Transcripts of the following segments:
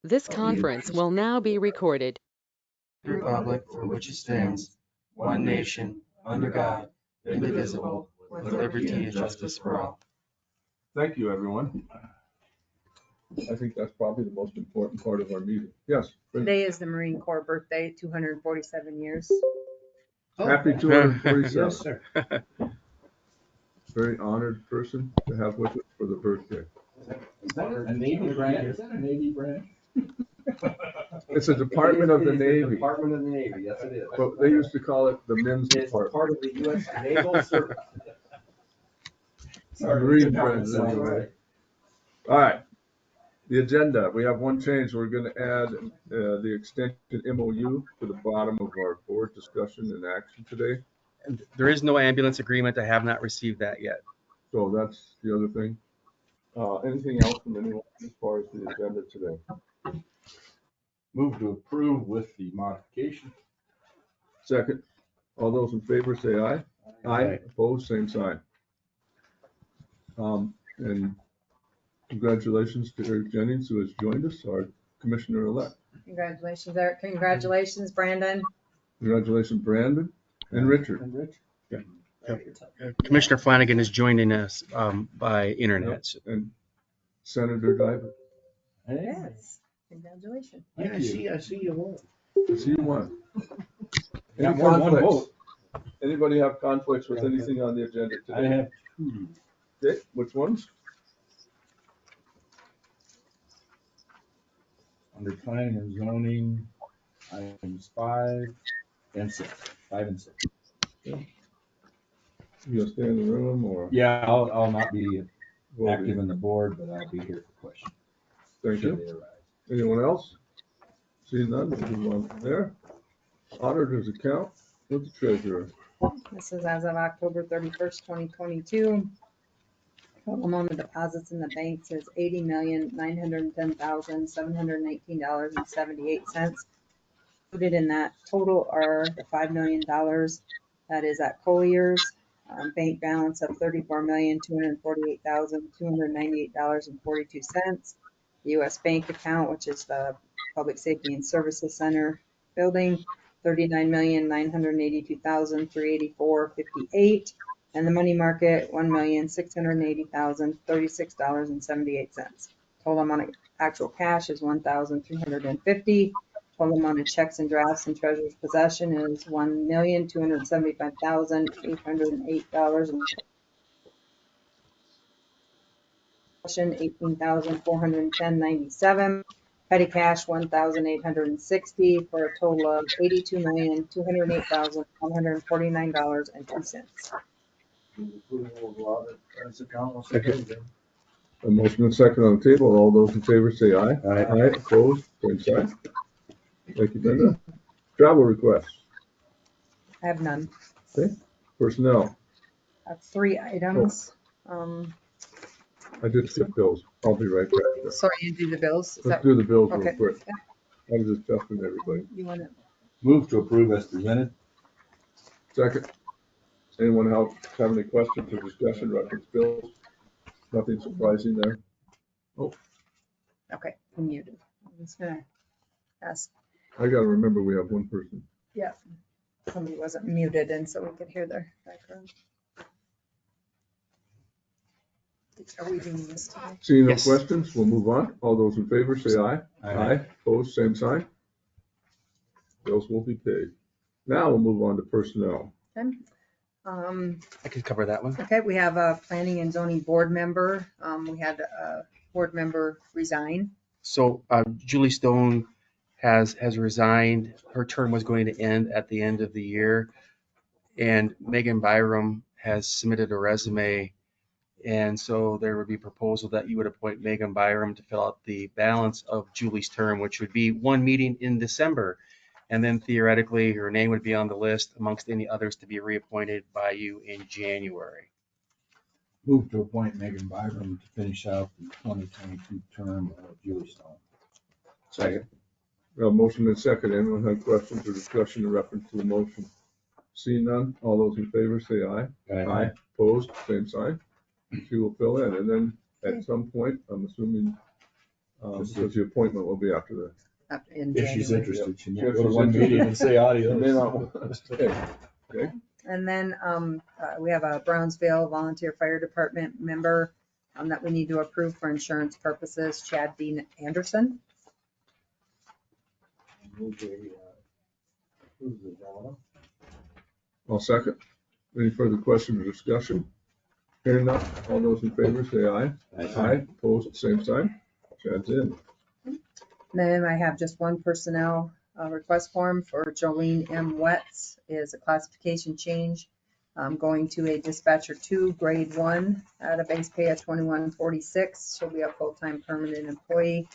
This conference will now be recorded. Republic for which it stands, one nation, under God, indivisible, with liberty and justice for all. Thank you, everyone. I think that's probably the most important part of our meeting. Yes. Today is the Marine Corps birthday, 247 years. Happy 247. Yes, sir. Very honored person to have with us for the birthday. Is that a Navy brand? Is that a Navy brand? It's a department of the Navy. Department of the Navy, yes it is. But they used to call it the men's It's department. part of the U.S. Naval Service. Marine friends, anyway. All right. The agenda, we have one change. We're going to add the extension MOU to the bottom of our board discussion and action today. And there is no ambulance agreement. I have not received that yet. So that's the other thing. Anything else from anyone as far as the agenda today? Move to approve with the modification. Second. All those in favor say aye. Aye. Opposed, same sign. And congratulations to Eric Jennings, who has joined us, our commissioner-elect. Congratulations, Eric. Congratulations, Brandon. Congratulations, Brandon and Richard. Commissioner Flanagan is joining us by internet. And Senator Diver. Yes. Congratulations. Yeah, I see you won. I see you won. Got Any more than one conflicts? vote. Anybody have conflicts with anything on the agenda I today? have two. Okay, which ones? Under planning and zoning, items 5 and 6. 5 and 6. You gonna stay in the room or? Yeah, I'll not be vote active in? in the board, but I'll be here for questions. Thank should you. they arise. Anyone else? See none, we'll move on from there. Auditor's account with the treasurer. This is as of October 31st, 2022. Total amount of deposits in the banks is $80,910,719.78. Included in that total are the $5 million that is at Collier's, bank balance of $34,248,298.42. The U.S. Bank account, which is the Public Safety and Services Center building, $39,982,384.58. And the money market, $1,680,036.78. Total amount of actual cash is $1,350. Total amount of checks and drafts in treasurer's possession is $1,275,808. $18,410.97. Petty cash $1,860 for a total of $82,208,149.02. A motion and second on the table. All those in favor say aye. Aye. Aye. Opposed, same sign. Thank you, Brenda. Travel requests. I have none. Okay. Personnel. I have 3 items. I did skip bills. I'll be right back. Sorry, you do the bills. Is Let's that, do the bills real okay. quick. Yeah. I was just testing everybody. You want to? Move to approve as presented. Second. Anyone else have any questions or discussion reference bills? Nothing surprising there. Okay, I'm muted. I'm just gonna ask. I gotta remember we have one person. Yeah, somebody wasn't muted, and so we could hear their background. Are we doing this today? Seeing no Yes. questions, we'll move on. All those in favor say aye. Aye. Opposed, same sign. Bills will be paid. Now we'll move on to personnel. Okay. I can cover that one. Okay, we have a planning and zoning board member. We had a board member resign. So Julie Stone has resigned. Her term was going to end at the end of the year. And Megan Byram has submitted a resume. And so there would be a proposal that you would appoint Megan Byram to fill out the balance of Julie's term, which would be one meeting in December. And then theoretically, her name would be on the list amongst any others to be reappointed by you in January. Move to appoint Megan Byram to finish out the 2022 term of Julie Stone. Second. Motion and second. Anyone have questions or discussion in reference to the motion? Seeing none, all those in favor say aye. Aye. Opposed, same sign. She will fill in. And then at some point, I'm assuming because the appointment will be after that. In If she's January. interested, she If might go to she's one interested. meeting and say You may not adios. want to stay. And then we have a Brownsville Volunteer Fire Department member that we need to approve for insurance purposes, Chad Dean Anderson. I'll second. Any further questions or discussion? Hearing none, all those in favor say aye. Aye. Opposed, same sign. Chad's in. Then I have just one personnel request form for Jolene M. Wetz, is a classification change, going to a dispatcher 2, grade 1, at a base pay of $21.46. She'll be a full-time permanent employee,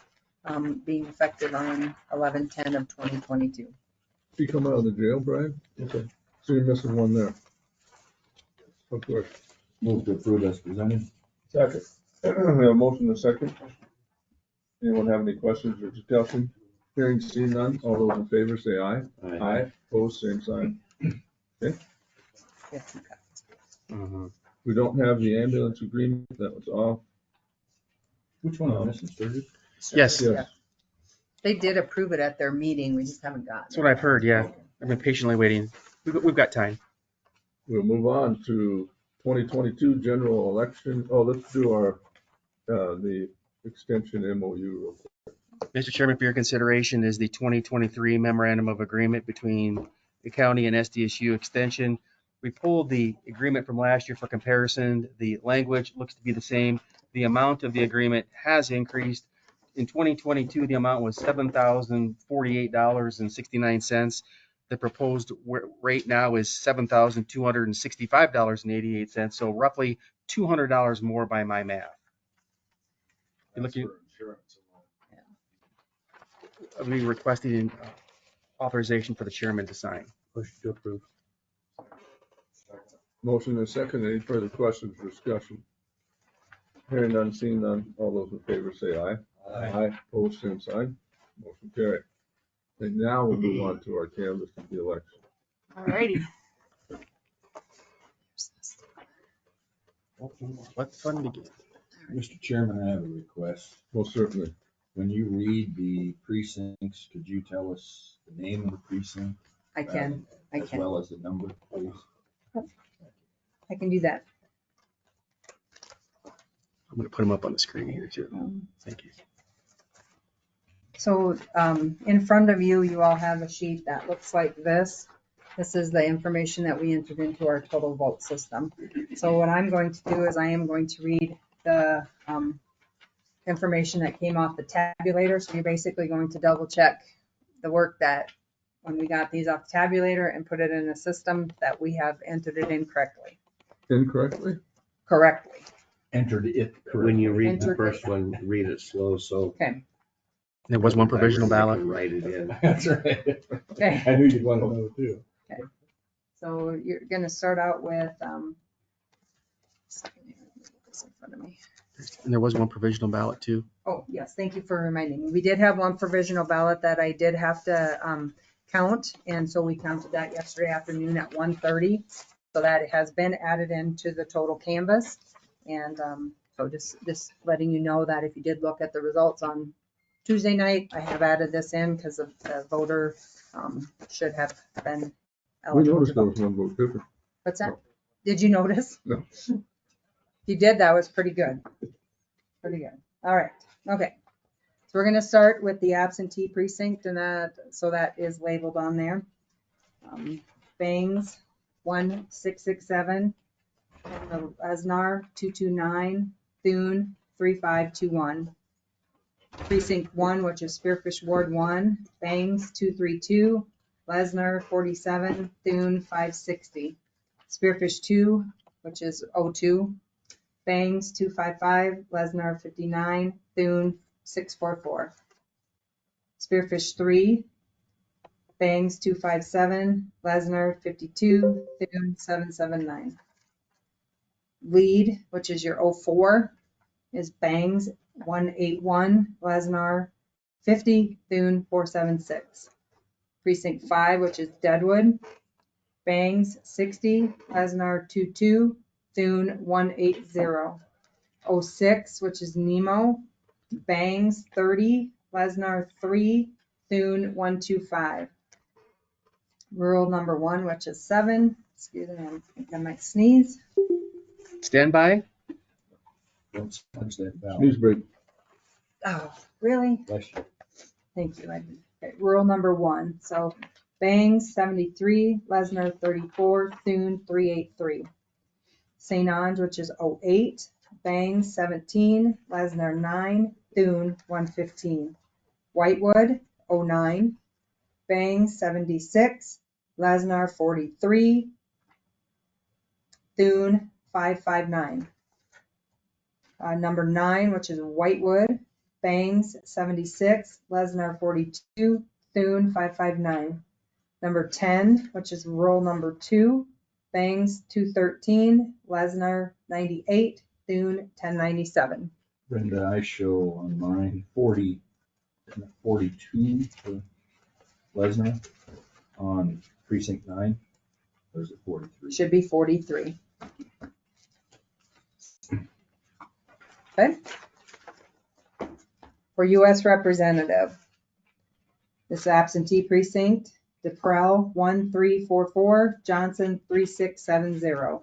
being effective on 11/10 of 2022. She come out of the jail, Brian? Okay. So you're missing one there. Of course. Move to approve as presented. Second. We have a motion and a second. Anyone have any questions or discussion? Hearing seen none, all those in favor say aye. Aye. Opposed, same sign. Mhm. We don't have the ambulance agreement, that was off. Which one on this is Sturgis? Yes, Yes. They did approve it at their meeting, we just haven't gotten it. that's what I've heard, yeah. I've been patiently waiting. We've got time. We'll move on to 2022 general election. Oh, let's do our, the extension MOU real quick. Mr. Chairman, for your consideration is the 2023 memorandum of agreement between the county and SDSU Extension. We pulled the agreement from last year for comparison. The language looks to be the same. The amount of the agreement has increased. In 2022, the amount was $7,048.69. The proposed rate now is $7,265.88. So roughly $200 more by my math. You're looking, I'll be requesting authorization for the chairman to sign. Push to approve. Motion and second. Any further questions or discussion? Hearing none, seeing none, all those in favor say aye. Aye. Opposed, same sign. Motion carried. And now we'll move on to our canvass of the election. Alrighty. Let the fun begin. Mr. Chairman, I have a request. Most certainly. When you read the precincts, could you tell us the name of the precinct? I can. As well as the number, please? I can do that. I'm going to put them up on the screen here too. Thank you. So in front of you, you all have a sheet that looks like this. This is the information that we entered into our total vote system. So what I'm going to do is I am going to read the information that came off the tabulator. So you're basically going to double check the work that when we got these off the tabulator and put it in the system that we have entered it in correctly. Incorrectly? Correctly. Entered it correctly. When you read the Entered. first one, read it slow, so. Okay. There was one provisional I ballot. can write it in. That's right. Okay. I knew you'd want to know too. So you're going to start out with, this in front of me. And there was one provisional ballot too. Oh, yes, thank you for reminding me. We did have one provisional ballot that I did have to count, and so we counted that yesterday afternoon at 1:30. So that has been added into the total canvas. And so just letting you know that if you did look at the results on Tuesday night, I have added this in because the voter should have been We eligible to noticed there vote. was one vote different. What's that? Did you notice? No. If you did, that was pretty good. Pretty good. All right. Okay. So we're going to start with the absentee precinct, and so that is labeled on there. Bangs 1667, Lesnar 229, Thune 3521. Precinct 1, which is Spearfish Ward 1, Bangs 232, Lesnar 47, Thune 560. Spearfish 2, which is 02, Bangs 255, Lesnar 59, Thune 644. Spearfish 3, Bangs 257, Lesnar 52, Thune 779. Lead, which is your 04, is Bangs 181, Lesnar 50, Thune 476. Precinct 5, which is Deadwood, Bangs 60, Lesnar 22, Thune 180. 06, which is Nemo, Bangs 30, Lesnar 3, Thune 125. Rural number 1, which is 7. Excuse me, I think I might sneeze. Stand by. Don't touch that valve. Sneeze break. Oh, really? Bless you. Thank you. Okay, rural number 1. So Bangs 73, Lesnar 34, Thune 383. St. Ange, which is 08, Bangs 17, Lesnar 9, Thune 115. Whitewood 09, Bangs 76, Lesnar 43, Thune 559. Number 9, which is Whitewood, Bangs 76, Lesnar 42, Thune 559. Number 10, which is rural number 2, Bangs 213, Lesnar 98, Thune 1097. Brenda, I show on mine 42 for Lesnar on precinct 9. Or is it 43? Should be 43. Okay. For U.S. Representative, this absentee precinct, DePrell 1344, Johnson 3670.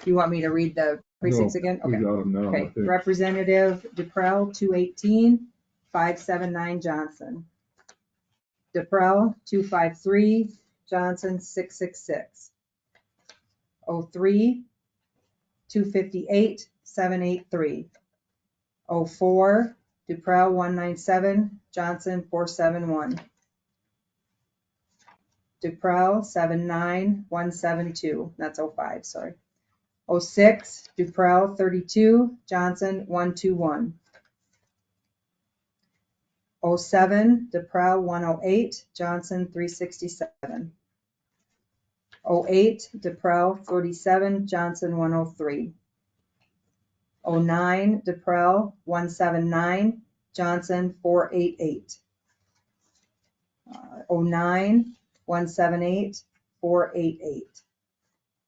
Do you want me to read the precincts again? We Okay. got them now, I Okay. think. Representative DePrell 218, 579 Johnson. DePrell 253, Johnson 666. 03, 258, 783. 04, DePrell 197, Johnson 471. DePrell 79, 172. That's 05, sorry. 06, DePrell 32, Johnson 121. 07, DePrell 108, Johnson 367. 08, DePrell 47, Johnson 103. 09, DePrell 179, Johnson 488. 09, 178, 488.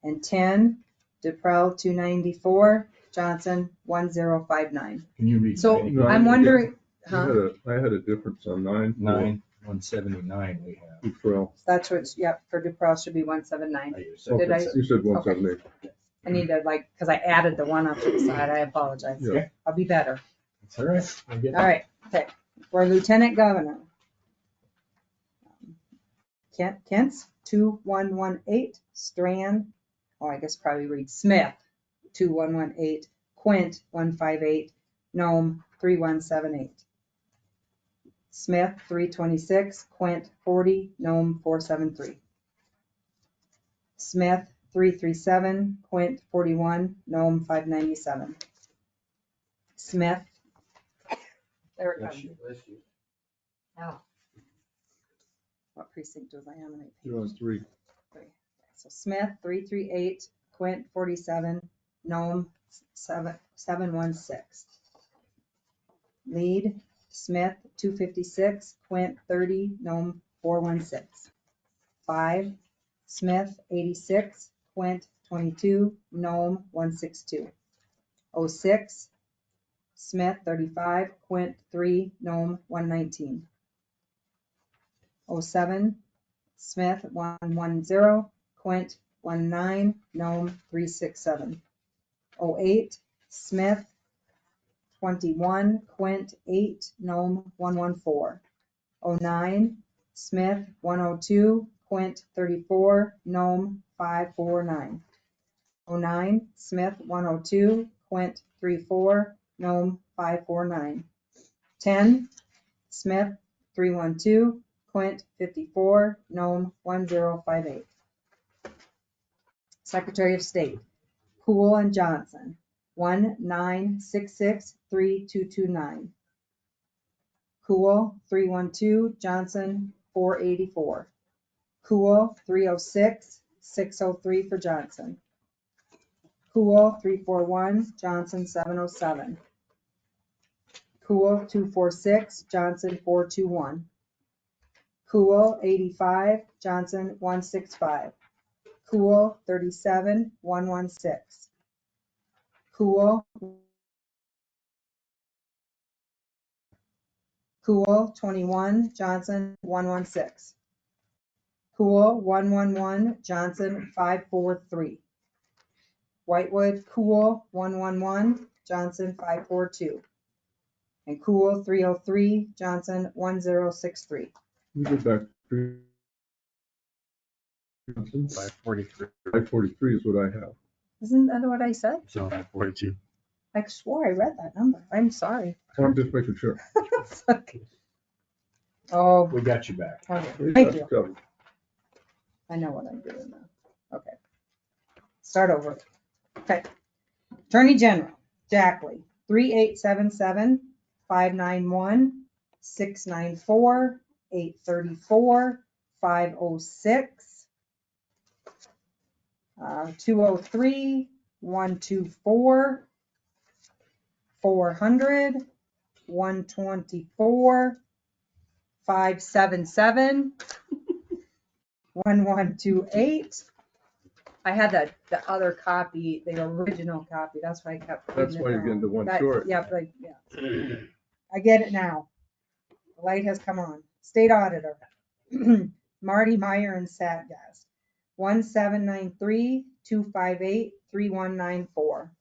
And 10, DePrell 294, Johnson 1059. Can you read So mine? No, I'm wondering, huh? I had a difference on 9. 179 we have. DePrell. That's what's, yep, for DePrell should be 179. I use Did I- You said 178. I need to because I added the one up to the side. I apologize. Yeah. I'll be better. That's all right. I get All right, okay. For Lieutenant Governor. Kent's 2118, Strand, I guess probably read Smith, 2118, Quint 158, Nome 3178. Smith 326, Quint 40, Nome 473. Smith 337, Quint 41, Nome 597. Smith. There it comes. Oh. What precinct was I on? You're on 3. So Smith 338, Quint 47, Nome 716. Lead Smith 256, Quint 30, Nome 416. 5, Smith 86, Quint 22, Nome 162. 06, Smith 35, Quint 3, Nome 119. 07, Smith 110, Quint 19, Nome 367. 08, Smith 21, Quint 8, Nome 114. 09, Smith 102, Quint 34, Nome 549. 09, Smith 102, Quint 34, Nome 549. 10, Smith 312, Quint 54, Nome 1058. Secretary of State, Poole and Johnson, 1966329. Poole 312, Johnson 484. Poole 306, 603 for Johnson. Poole 341, Johnson 707. Poole 246, Johnson 421. Poole 85, Johnson 165. Poole 37, 116. Poole Cool 21, Johnson 116. Cool 111, Johnson 543. Whitewood Cool 111, Johnson 542. And Cool 303, Johnson 1063. Let me go back to 543. 543 is what I have. Isn't that what I said? So 542. I swore I read that number. I'm sorry. I'm just making sure. Oh, We got you back. okay. We Thank got you. it covered. I know what I'm doing now. Okay. Start over. Okay. Attorney General, Jackley, 3877 591 694 834 506 203 124 400 124 577 1128. I had the other copy, the original copy. That's why I kept. That's reading it why you're getting the wrong. one short. Yeah, like, yeah. I get it now. The light has come on. State Auditor, Marty Meyer and Satgas, 1793 258 3194.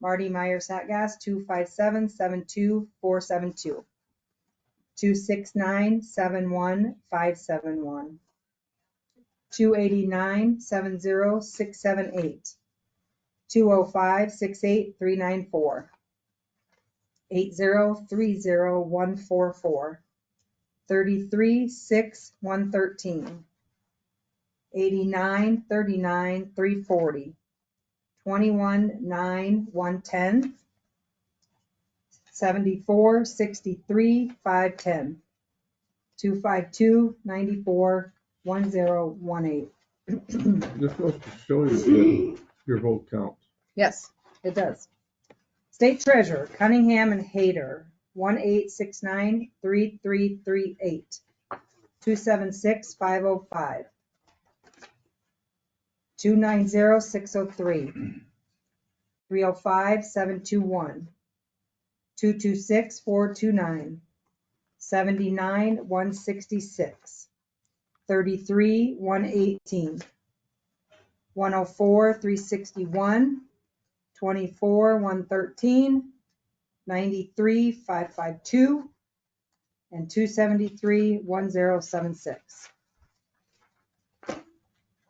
Marty Meyer Satgas, 257 72472. 269 71571. 289 70678. 205 68394. 8030144. 33 6 113. 89 39 340. 21 9 110. 74 63 510. 252 94 1018. This goes to show you that your vote counts. Yes, it does. State Treasurer Cunningham and Hayter, 1869 3338. 276 505. 290 603. 305 721. 226 429. 79 166. 33 118. 104 361. 24 113. 93 552. And 273 1076.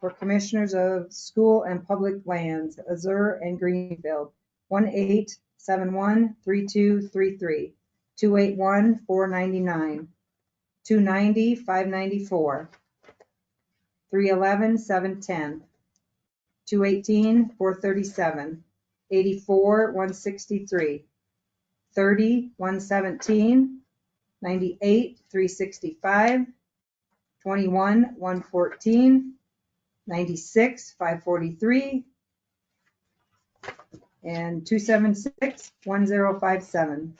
For Commissioners of School and Public Lands, Azure and Greenfield, 1871 3233. 281 499. 290 594. 311 710. 218 437. 84 163. 30 117. 98 365. 21 114. 96 543. And 276 1057.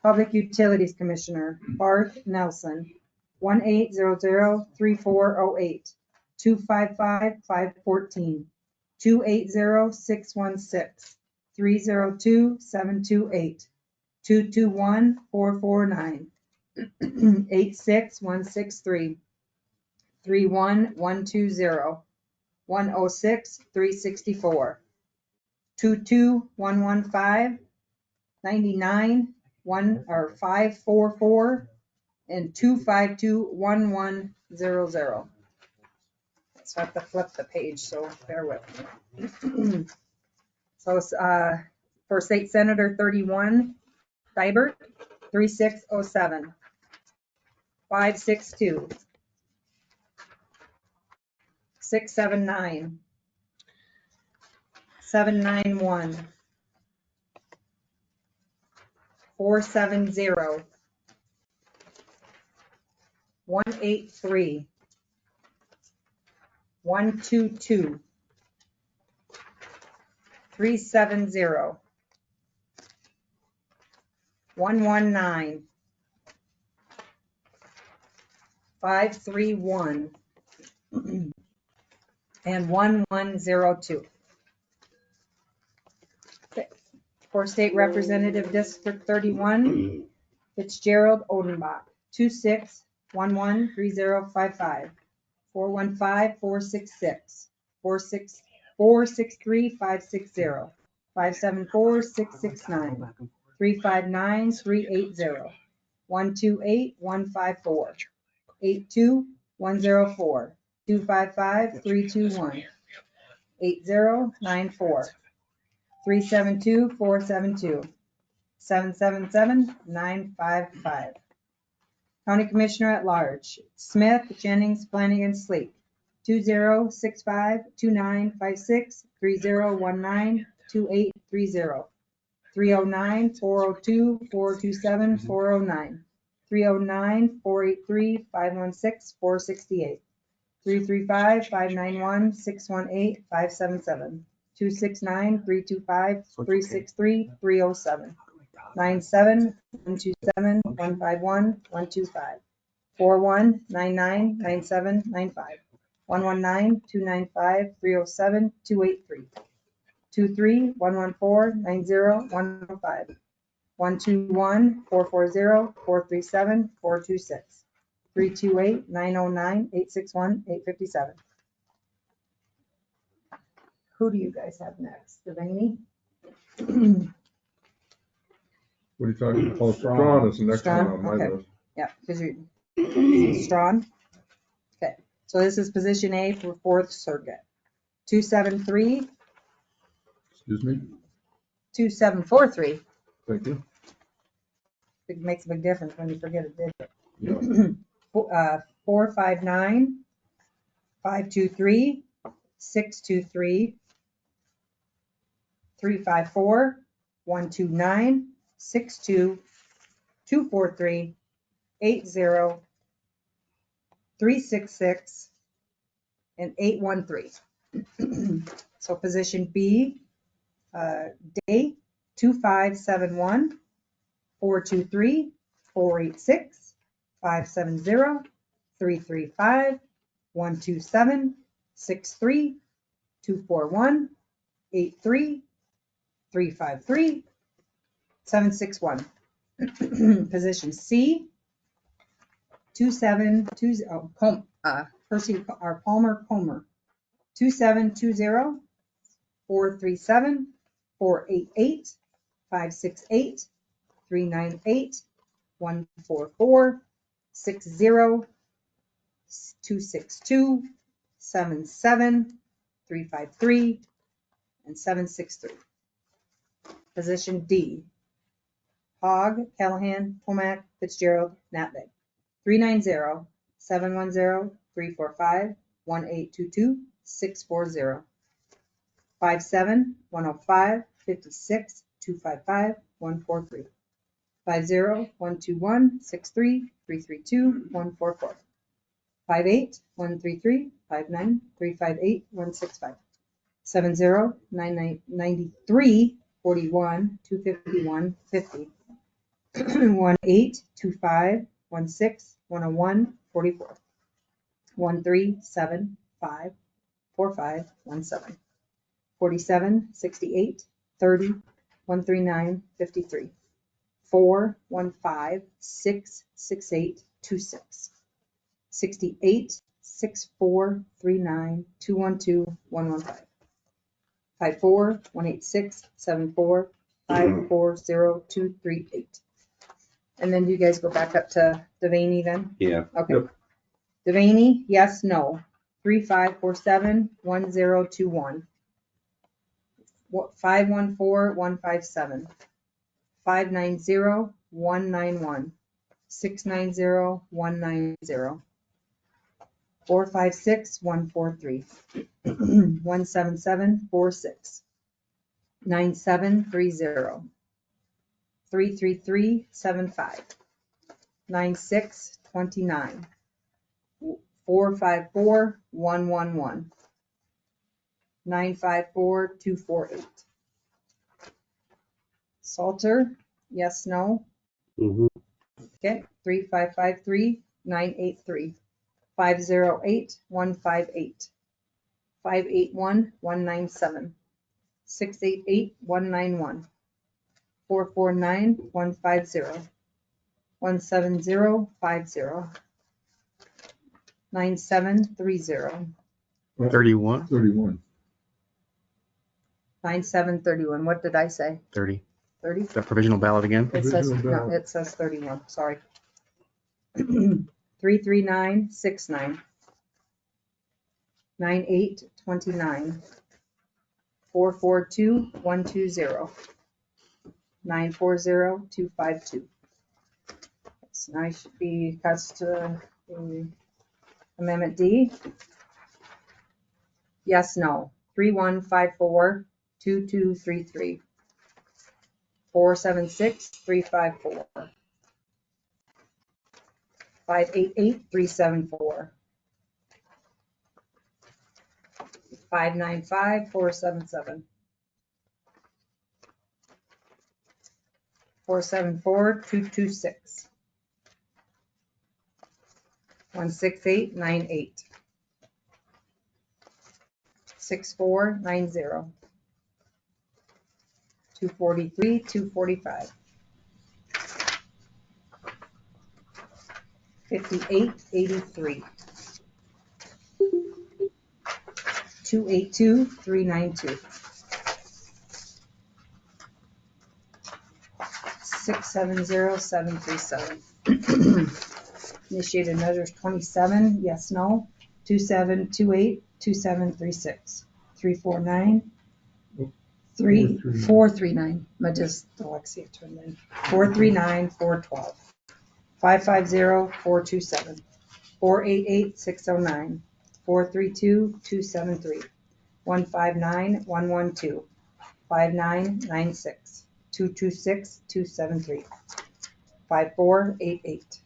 Public Utilities Commissioner Barth Nelson, 1800 3408. 255 514. 280 616. 302 728. 221 449. 86 163. 31 120. 106 364. 22 115. 99 544. And 252 1100. So I have to flip the page, so bear with me. So for State Senator 31, Dibert, 3607. 562. 679. 791. 470. 183. 122. 370. 119. 531. And 1102. Okay. For State Representative District 31, Fitzgerald Odenbach, 26113055, 415466, 463560, 574669, 359380, 128154, 82104, 255321, 8094, 372472, 777955. County Commissioner at Large, Smith, Jennings, Flanagan, Sleek, 2065-2956-3019-2830, 309-402-427-409, 309-483-516-468, 335-591-618-577, 269-325-363-307, 97-127-151-125, 41-99-97-95, 119-295-307-283, 23-114-90-105, 121-440-437-426, 328-909-861-857. Who do you guys have next? Devaney? What are you talking about? Oh, Strawn is the next one on my Okay. list. Yeah, because you're Strawn. Okay, so this is position A for Fourth Circuit. 273, Excuse me? 2743. Thank you. It makes a big difference when you forget a digit. Yeah. 459, 523, 623, 354, 129, 62, 243, 80, 366, and 813. So position B, day 2571, 423, 486, 570, 335, 127, 63, 241, 83, 353, 761. Position C, 2720, Percy or Palmer Comer, 2720, 437, 488, 568, 398, 144, 60, 262, 77, 353, and 763. Position D, Hogg, Callahan, Tomac, Fitzgerald, Natbig, 390, 710, 345, 1822, 640, 57, 105, 56, 255, 143, 50, 121, 63, 332, 144, 58, 133, 59, 358, 165, 70, 93, 41, 251, 50, 18, 25, 16, 101, 44, 13, 7, 5, 45, 17, 47, 68, 30, 139, 53, 4, 15, 6, 68, 26, 68, 64, 39, 212, 115, 54, 186, 74, 540, 238. And then do you guys go back up to Devaney then? Yeah. Okay. Yep. Devaney, yes, no. 3547, 1021. 514, 157. 590, 191. 690, 190. 456, 143. 177, 46. 9730. 33375, 9629, 454 111, 954 248. Salter, yes, no. Mhm. Okay, 3553 983, 508 158, 581 197, 688 191, 449 150, 17050. 9730. 31, 31. 9731. What did I say? 30. 30? That provisional ballot again? It says, Provisional no, ballot. it says 31, sorry. 33969. 9829. 442120. 940252. So now should be cuts to Amendment D. Yes, no. 3154 2233. 476 354. 588 374. 595 477. 474 226. 16898. 6490. 243 245. 5883. 282 392. 670 737. Initiated measures 27, yes, no. 2728 2736. 349. 439. I just Alexia turned in. 439 412. 550 427. 488 609. 432 273. 159 112. 5996. 226 273. 5488.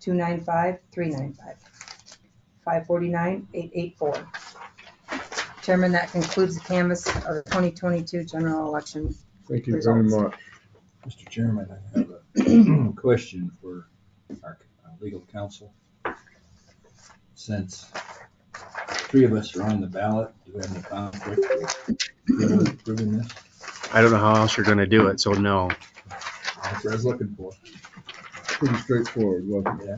295 395. 549 884. Chairman, that concludes the canvass of the 2022 general election. Thank you very Results. much. Mr. Chairman, I have a question for our legal counsel. Since three of us are on the ballot, do we have any conflict with approving this? I don't know how else you're going to do it, so no. That's what I was looking for. Pretty straightforward, wasn't it?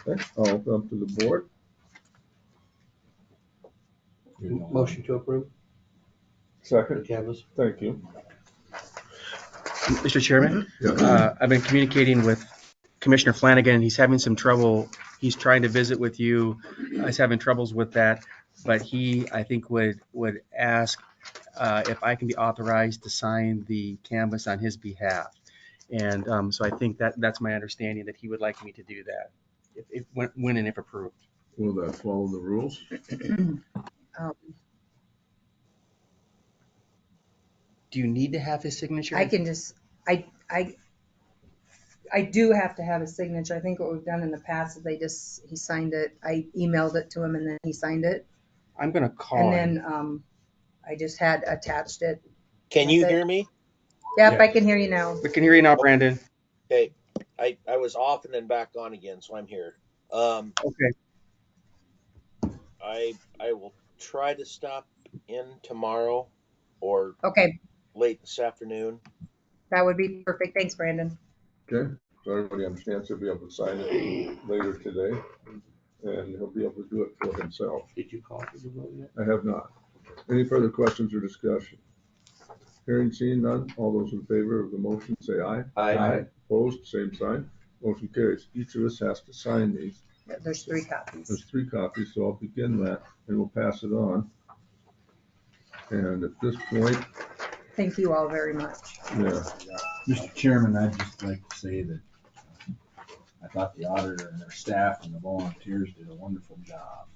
Yeah. Okay, I'll open up to the board. Motion to approve the Second, canvas. thank you. Mr. Chairman, Yeah. I've been communicating with Commissioner Flanagan. He's having some trouble. He's trying to visit with you. He's having troubles with that, but he, I think, would ask if I can be authorized to sign the canvas on his behalf. And so I think that's my understanding, that he would like me to do that, if when and if approved. Will that follow the rules? Do you need to have his signature? I can just, I do have to have a signature. I think what we've done in the past is he signed it. I emailed it to him and then he signed it. I'm going to call And him. then I just had attached it. Can you That's it. hear me? Yep, Yes. I can hear you now. We can hear you now, Brandon. Okay. I was off and then back on again, so I'm here. Okay. I will try to stop in tomorrow or Okay, late this afternoon. that would be perfect. Thanks, Brandon. Okay, so everybody understands he'll be able to sign it later today, and he'll be able to do it for himself. Did you call for the vote yet? I have not. Any further questions or discussion? Hearing seen none, all those in favor of the motion say aye. Aye. Opposed, same sign. Motion carries. Each of us has to sign these. There's 3 copies. There's 3 copies, so I'll begin that and we'll pass it on. And at this point, Thank you all very much. yeah, Mr. Chairman, I'd just like to say that I thought the auditor and their staff and the volunteers did a wonderful job.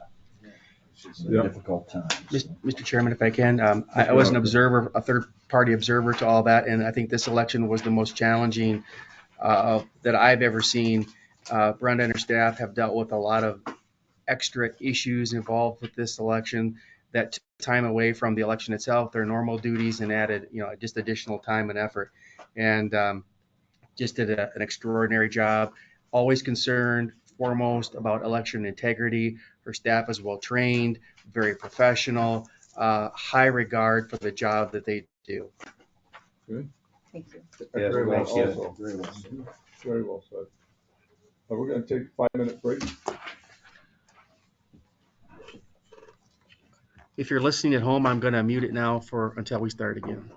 It's just a Yep. difficult time. so. Mr. Chairman, if I can, I was an observer, a third-party observer to all that, and I think this election was the most challenging that I've ever seen. Brenda and her staff have dealt with a lot of extra issues involved with this election that took time away from the election itself, their normal duties, and added, just additional time and effort. And just did an extraordinary job. Always concerned foremost about election integrity. Her staff is well trained, very professional, high regard for the job that they do. Thank you. very well also. Very well said. Very well said. We're going to take a 5-minute break. If you're listening at home, I'm going to mute it now until we start again.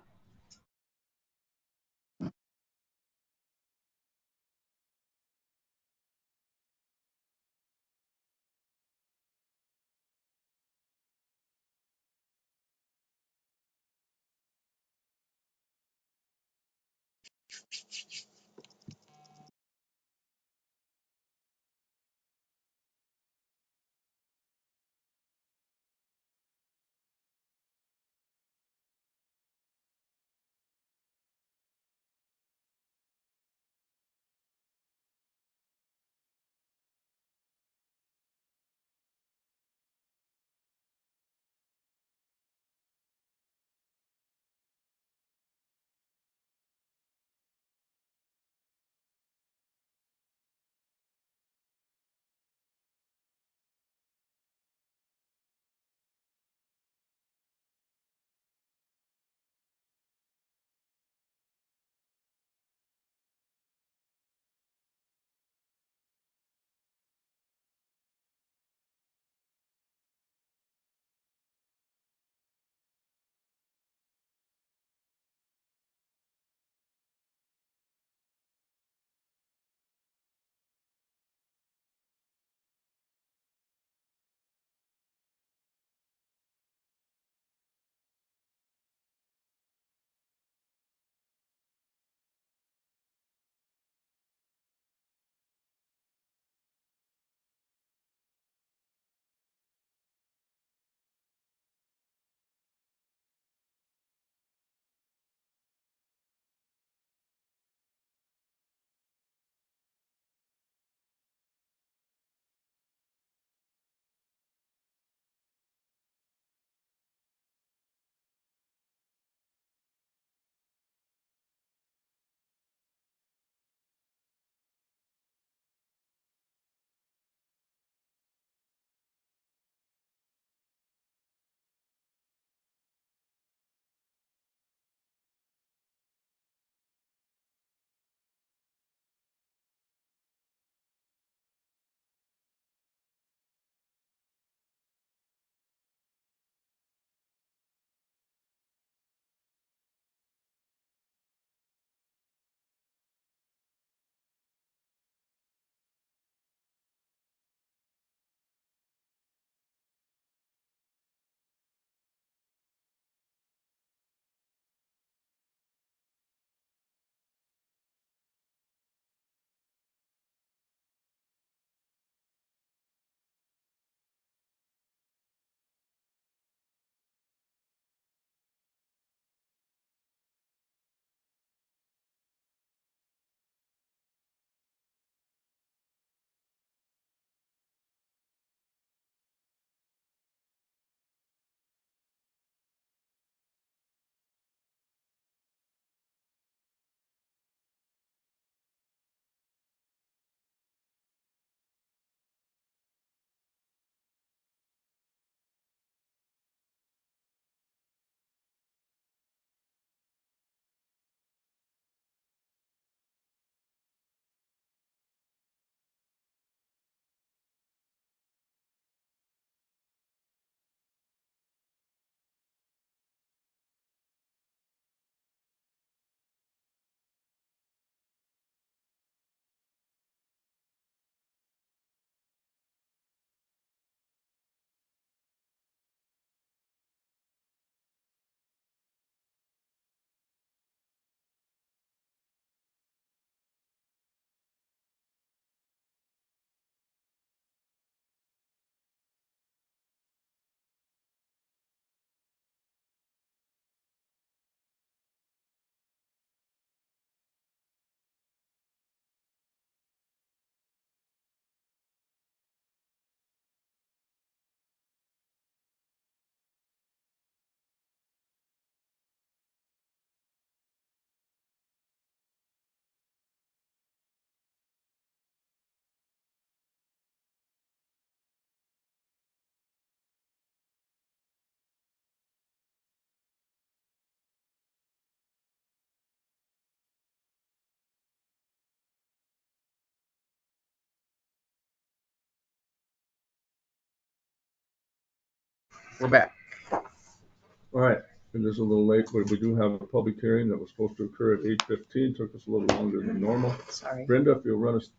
We're back. All right, and this is a little late, but we do have a public hearing that was supposed to occur at 8:15. Took us a little longer than normal. Sorry. Brenda, if you'll run us,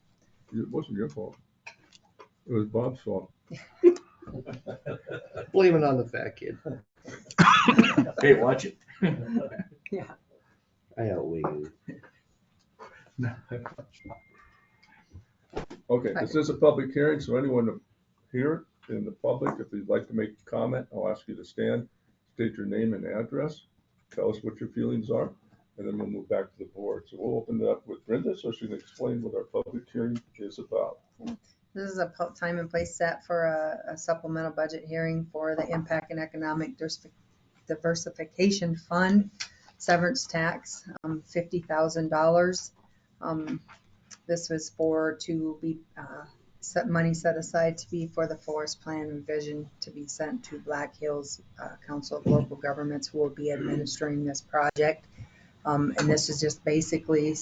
it wasn't your fault. It was Bob's fault. Blame it on the fat kid. Hey, watch it. Yeah. I outweigh you. Okay, this is a public hearing, so anyone here in the public, if you'd like to make a comment, I'll ask you to stand, state your name and address, tell us what your feelings are, and then we'll move back to the board. So we'll open it up with Brenda so she can explain what our public hearing is about. This is a time and place set for a supplemental budget hearing for the Impact and Economic Diversification Fund severance tax, $50,000. This was to be money set aside to be for the forest plan revision to be sent to Black Hills Council of Local Governments, who will be administering this project. And this is just basically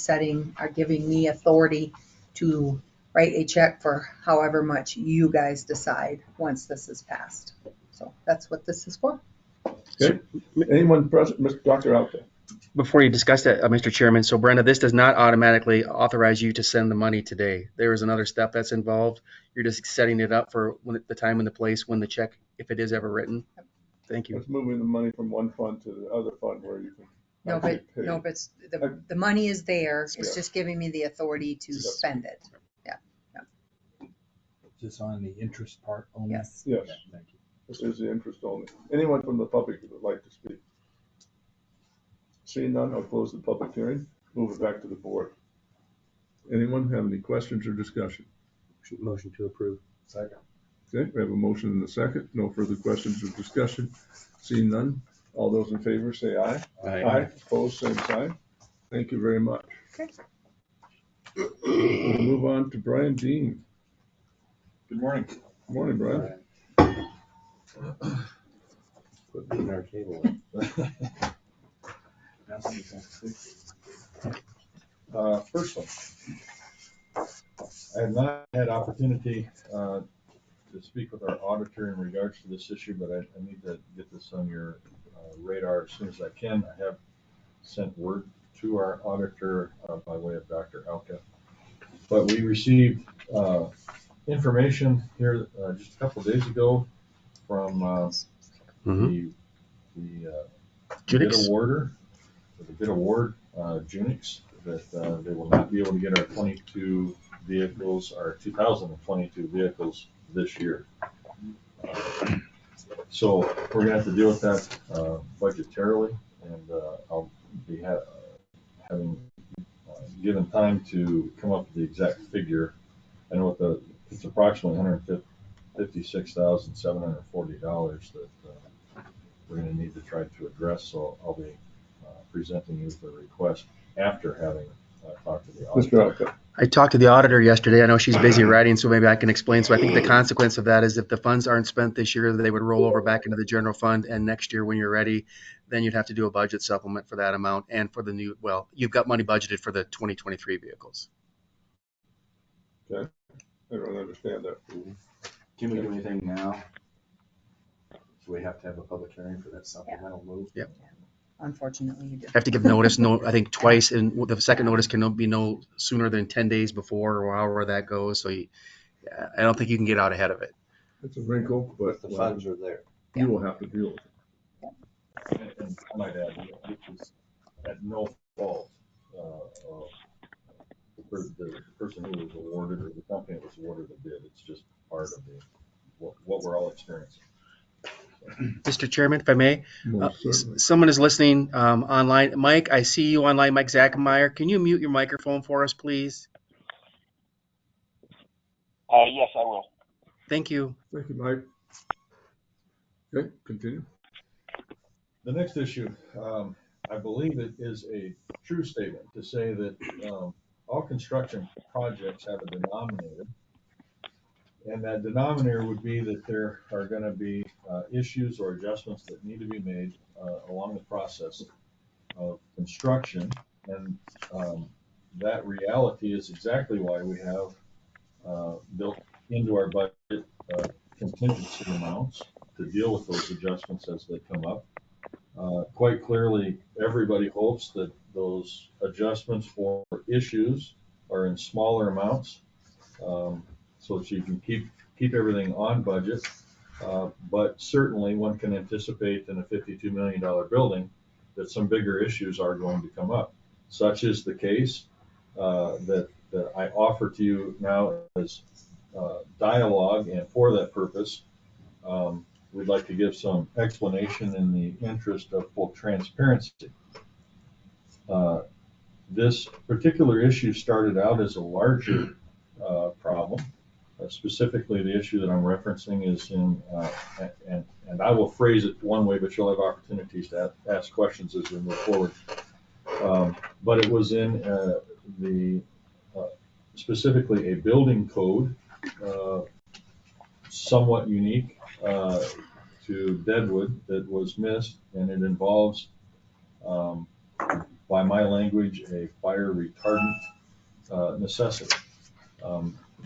giving me authority to write a check for however much you guys decide once this is passed. So that's what this is for. Okay, anyone present, Mr. Dr. Alka? Before you discuss that, Mr. Chairman, so Brenda, this does not automatically authorize you to send the money today. There is another step that's involved. You're just setting it up for the time and the place when the check, if it is ever written. Thank you. It's moving the money from one fund to the other fund where you can. No, but it's, the money is there. It's Yeah. just giving me the authority to Yes. spend it. Is this on the interest part only? Yes. Yes, Okay, thank you. this is the interest only. Anyone from the public who would like to speak? Seeing none, I'll close the public hearing, move it back to the board. Anyone have any questions or discussion? Motion to approve. Second. Okay, we have a motion and a second. No further questions or discussion. Seeing none, all those in favor say aye. Aye. Opposed, same sign. Thank you very much. Okay. We'll move on to Brian Dean. Good morning. Good morning, Brian. Put me in our table. First one. I have not had opportunity to speak with our auditor in regards to this issue, but I need to get this on your radar as soon as I can. I have sent word to our auditor by way of Dr. Alka. But we received information here just a couple of days ago from the bid Junix? awarder, the bid award, Junix, that they will not be able to get our 22 vehicles, our 2022 vehicles this year. So we're gonna have to deal with that budgetarily, and I'll be having given time to come up with the exact figure. I know it's approximately $156,740 that we're gonna need to try to address, so I'll be presenting you the request after having talked to the Mr. auditor. Alka. I talked to the auditor yesterday. I know she's busy writing, so maybe I can explain. So I think the consequence of that is if the funds aren't spent this year, they would roll over back into the general fund. And next year, when you're ready, then you'd have to do a budget supplement for that amount and for the new, well, you've got money budgeted for the 2023 vehicles. I don't understand that. Can we do anything now? Do we have to have a public hearing for that supplemental move? Yep. Unfortunately, you do. Have to give notice, I think twice, and the second notice can be no sooner than 10 days before or however that goes. So I don't think you can get out ahead of it. It's a wrinkle, but The funds are there. you will have to deal with it. And I might add, this is at no fault of the person who was awarded or the company that was awarded the bid. It's just part of what we're all experiencing. Mr. Chairman, if I may, Most certainly. someone is listening online. Mike, I see you online. Mike Zackemeyer, can you mute your microphone for us, please? Yes, I will. Thank you. Thank you, Mike. Okay, continue. The next issue, I believe it is a true statement to say that all construction projects have a denominator. And that denominator would be that there are going to be issues or adjustments that need to be made along the process of construction. And that reality is exactly why we have built into our budget contingency amounts to deal with those adjustments as they come up. Quite clearly, everybody hopes that those adjustments for issues are in smaller amounts, so that you can keep everything on budget. But certainly one can anticipate in a $52 million building that some bigger issues are going to come up. Such is the case that I offer to you now as dialogue, and for that purpose, we'd like to give some explanation in the interest of full transparency. This particular issue started out as a larger problem. Specifically, the issue that I'm referencing is in, and I will phrase it one way, but you'll have opportunities to ask questions as we move forward. But it was in specifically a building code, somewhat unique to Deadwood, that was missed, and it involves, by my language, a fire retardant necessity.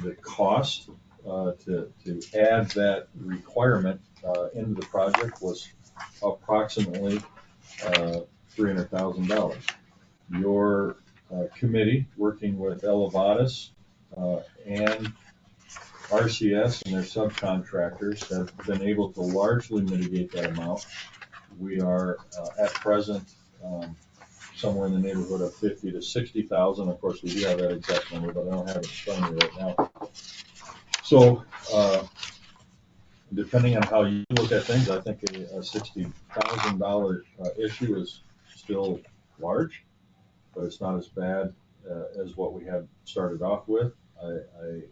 The cost to add that requirement into the project was approximately $300,000. Your committee, working with Elevatus and RCS and their subcontractors, have been able to largely mitigate that amount. We are at present somewhere in the neighborhood of 50 to 60,000. Of course, we do have that exact number, but I don't have it in front of me right now. So, depending on how you look at things, I think a $60,000 issue is still large, but it's not as bad as what we had started off with. I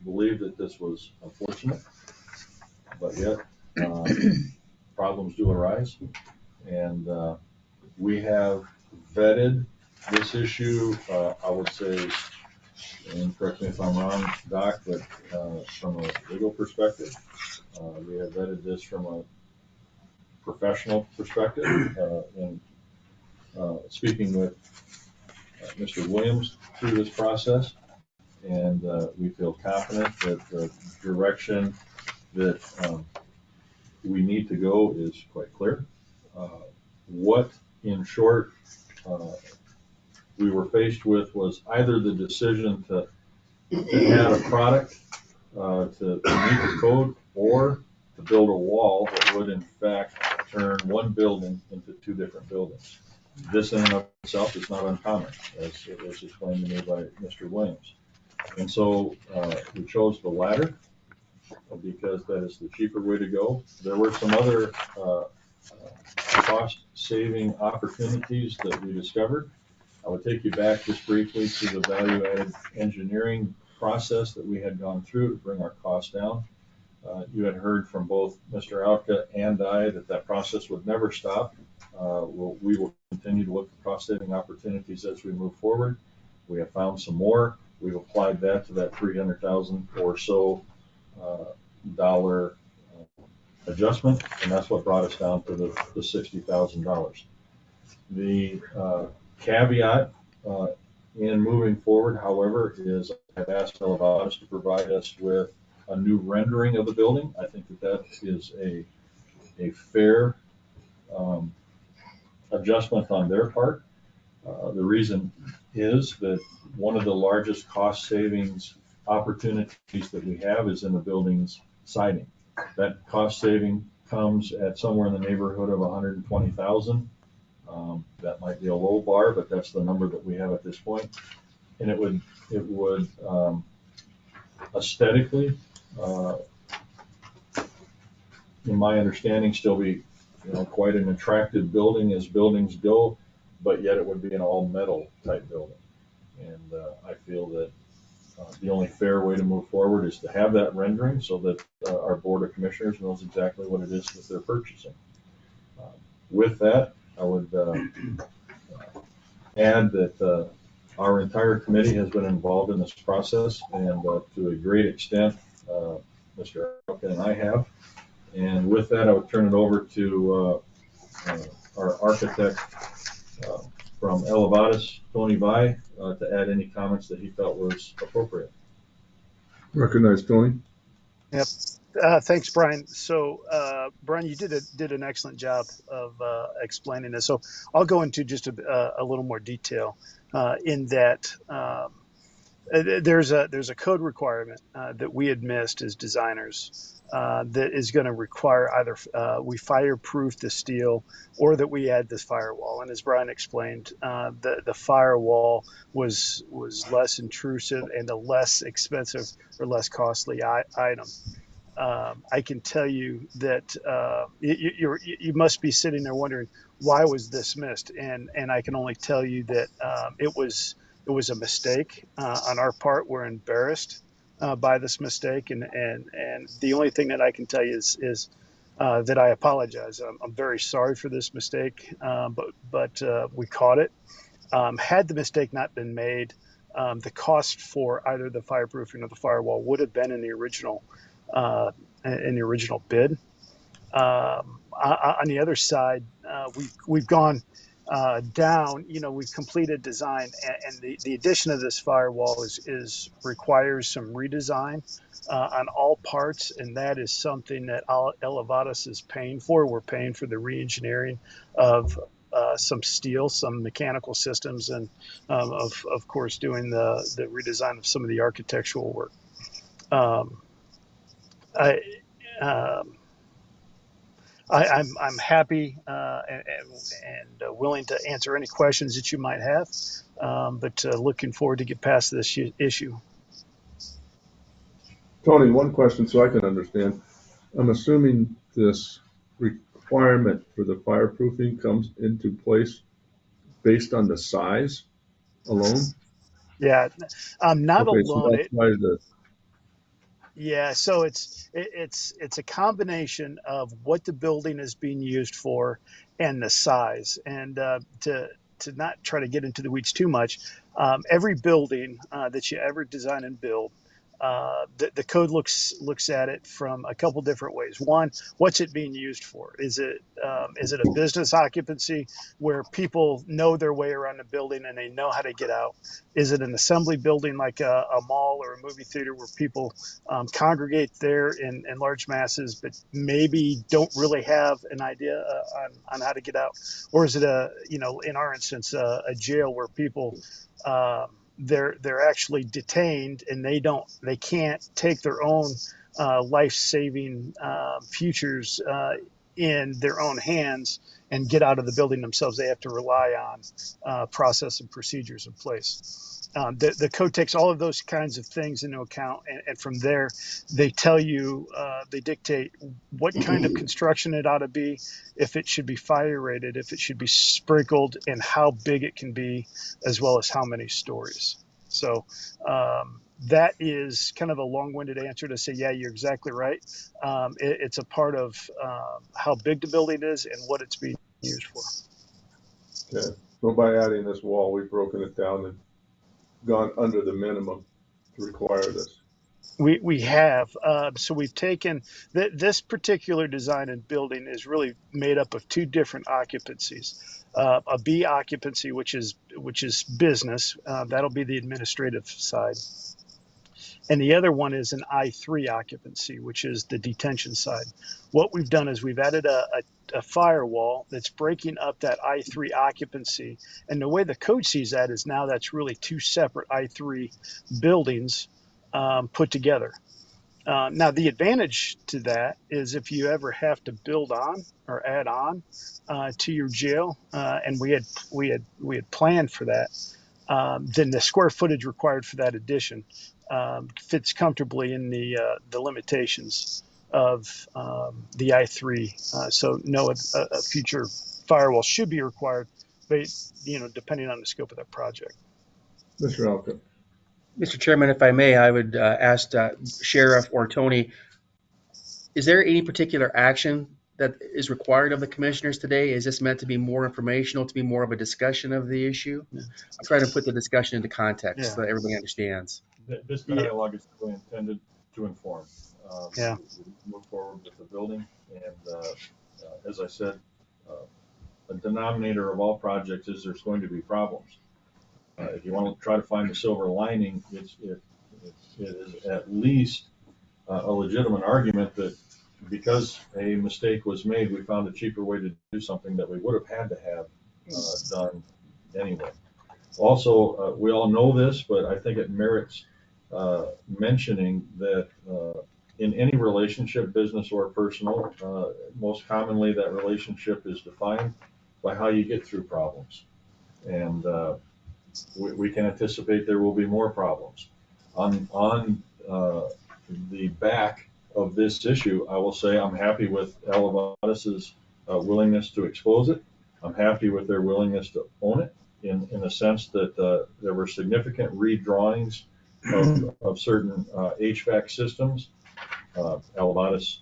believe that this was unfortunate, but yet problems do arise, and we have vetted this issue, I would say, and correct me if I'm wrong, Doc, but from a legal perspective, we have vetted this from a professional perspective, and speaking with Mr. Williams through this process, and we feel confident that the direction that we need to go is quite clear. What, in short, we were faced with was either the decision to add a product to meet the code, or to build a wall that would in fact turn one building into two different buildings. This in and of itself is not uncommon, as it was explained to me by Mr. Williams. And so we chose the latter because that is the cheaper way to go. There were some other cost-saving opportunities that we discovered. I would take you back just briefly to the value-added engineering process that we had gone through to bring our costs down. You had heard from both Mr. Alka and I that process would never stop. We will continue to look for cost-saving opportunities as we move forward. We have found some more. We've applied that to that $300,000 or so dollar adjustment, and that's what brought us down to the $60,000. The caveat in moving forward, however, is I've asked Elevatus to provide us with a new rendering of the building. I think that is a fair adjustment on their part. The reason is that one of the largest cost savings opportunities that we have is in the building's siding. That cost saving comes at somewhere in the neighborhood of $120,000. That might be a low bar, but that's the number that we have at this point. And it would aesthetically, in my understanding, still be quite an attractive building as buildings go, but yet it would be an all metal type building. And I feel that the only fair way to move forward is to have that rendering so that our Board of Commissioners knows exactly what it is that they're purchasing. With that, I would add that our entire committee has been involved in this process, and to a great extent, Mr. Alka and I have. And with that, I would turn it over to our architect from Elevatus, Tony Vai, to add any comments that he felt was appropriate. Recognize Tony. Yep. Thanks, Brian. So, Brian, you did an excellent job of explaining this. So, I'll go into just a little more detail in that. There's a code requirement that we had missed as designers that is going to require either we fireproof the steel or that we add this firewall. And as Brian explained, the firewall was less intrusive and a less expensive or less costly item. I can tell you that you must be sitting there wondering why was this missed, and I can only tell you that it was a mistake on our part. We're embarrassed by this mistake, and the only thing that I can tell you is that I apologize. I'm very sorry for this mistake, but we caught it. Had the mistake not been made, the cost for either the fireproofing or the firewall would have been uh, in the original bid. On the other side, we've gone down. We've completed design, and the addition of this firewall is requires some redesign on all parts, and that is something that Elevatus is paying for. We're paying for the reengineering of some steel, some mechanical systems, and of course doing the redesign of some of the architectural work. Um, I, um, I'm happy and willing to answer any questions that you might have, but looking forward to get past this issue. Tony, one question so I can understand. I'm assuming this requirement for the fireproofing comes into place based on the size alone? Yeah, not Okay, so alone. that's why the, Yeah, so it's a combination of what the building is being used for and the size. And to not try to get into the weeds too much, every building that you ever design and build, the code looks at it from a couple different ways. One, what's it being used for? Is it a business occupancy where people know their way around the building and they know how to get out? Is it an assembly building like a mall or a movie theater where people congregate there in large masses, but maybe don't really have an idea on how to get out? Or is it in our instance, a jail where people they're actually detained and they can't take their own life-saving futures in their own hands and get out of the building themselves. They have to rely on process and procedures in place. The code takes all of those kinds of things into account, and from there, they tell you, they dictate what kind of construction it ought to be, if it should be fire rated, if it should be sprinkled, and how big it can be, as well as how many stories. So that is kind of a long-winded answer to say, yeah, you're exactly right. It's a part of how big the building is and what it's being used for. okay. So by adding this wall, we've broken it down and gone under the minimum to require this. We have so we've taken this particular design and building is really made up of two different occupancies. A B occupancy, which is business, that'll be the administrative side, and the other one is an I3 occupancy, which is the detention side. What we've done is we've added a firewall that's breaking up that I3 occupancy, and the way the code sees that is now that's really two separate I3 buildings put together. Now, the advantage to that is if you ever have to build on or add on to your jail, and we had planned for that, then the square footage required for that addition fits comfortably in the limitations of the I3. So no, a future firewall should be required, but depending on the scope of that project. Mr. Alka, Mr. Chairman, if I may, I would ask Sheriff or Tony, is there any particular action that is required of the commissioners today? Is this meant to be more informational, to be more of a discussion of the issue? I'm trying to put the discussion into context Yeah. so that everybody understands. This Yeah. dialogue is really intended to inform. Yeah. We move forward with the building, and as I said, the denominator of all projects is there's going to be problems. If you want to try to find the silver lining, it is at least a legitimate argument that because a mistake was made, we found a cheaper way to do something that we would have had to have done anyway. Also, we all know this, but I think it merits mentioning that in any relationship, business or personal, most commonly that relationship is defined by how you get through problems. And we can anticipate there will be more problems. On the back of this issue, I will say I'm happy with Alavatis's willingness to expose it. I'm happy with their willingness to own it in the sense that there were significant redrawings of certain HVAC systems. Alavatis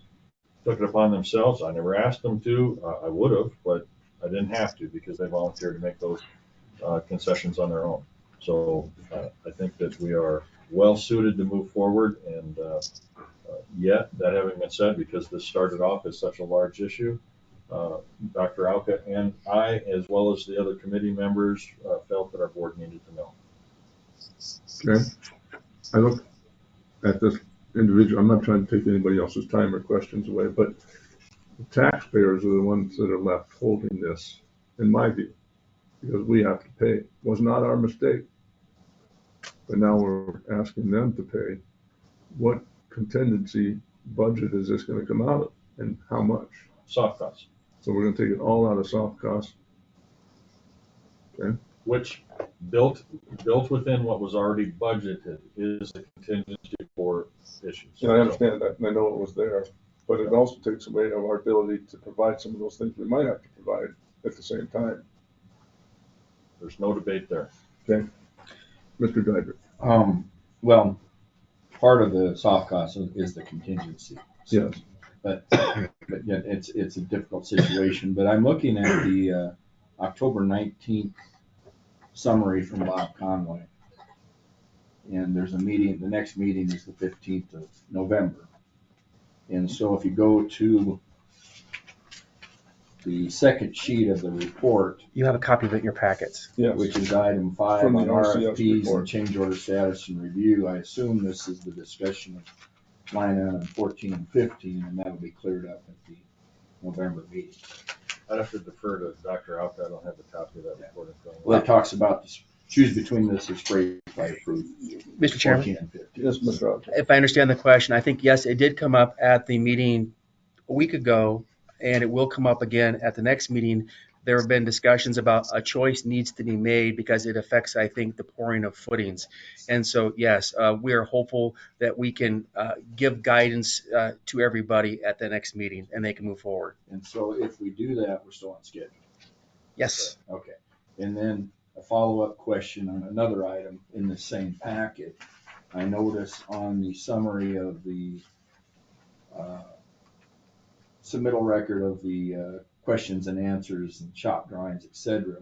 took it upon themselves. I never asked them to. I would have, but I didn't have to because they volunteered to make those concessions on their own. So I think that we are well suited to move forward. And yet, that having been said, because this started off as such a large issue, Dr. Alka and I, as well as the other committee members, felt that our board needed to know. Okay. I look at this individual. I'm not trying to take anybody else's time or questions away, but the taxpayers are the ones that are left holding this, in my view, because we have to pay. It was not our mistake, but now we're asking them to pay. What contingency budget is this going to come out of, and how much? Soft costs. So we're going to take it all out of soft costs. Okay. Which built within what was already budgeted is a contingency for issues. Yeah, I understand that, and I know it was there, but it also takes away of our ability to provide some of those things we might have to provide at the same time. There's no debate there. Okay, Mr. Geiger. Well, part of the soft cost is the contingency. Yes. But yet it's a difficult situation. But I'm looking at the October 19th summary from Bob Conway. And there's a meeting, the next meeting is the 15th of November. And so if you go to the second sheet of the report, You have a copy of it in your packets. Yes. which is item 5 From the on RCS RFPs report. and change order status and review, I assume this is the discussion of line item 14 and 15, and that will be cleared up at the November meeting. I'd have to defer to Dr. Alka. I don't have the copy of that report in front of me. Well, it talks about the choose between this or spray fireproof. Mr. Chairman, 14 and 15. Yes, Mr. Rogers. if I understand the question, I think, yes, it did come up at the meeting a week ago, and it will come up again at the next meeting. There have been discussions about a choice needs to be made because it affects, I think, the pouring of footings. And so, yes, we are hopeful that we can give guidance to everybody at the next meeting and they can move forward. And so if we do that, we're still on schedule. Yes. Okay. And then a follow-up question on another item in the same packet. I notice on the summary of the submittal record of the questions and answers and shop drawings, etc.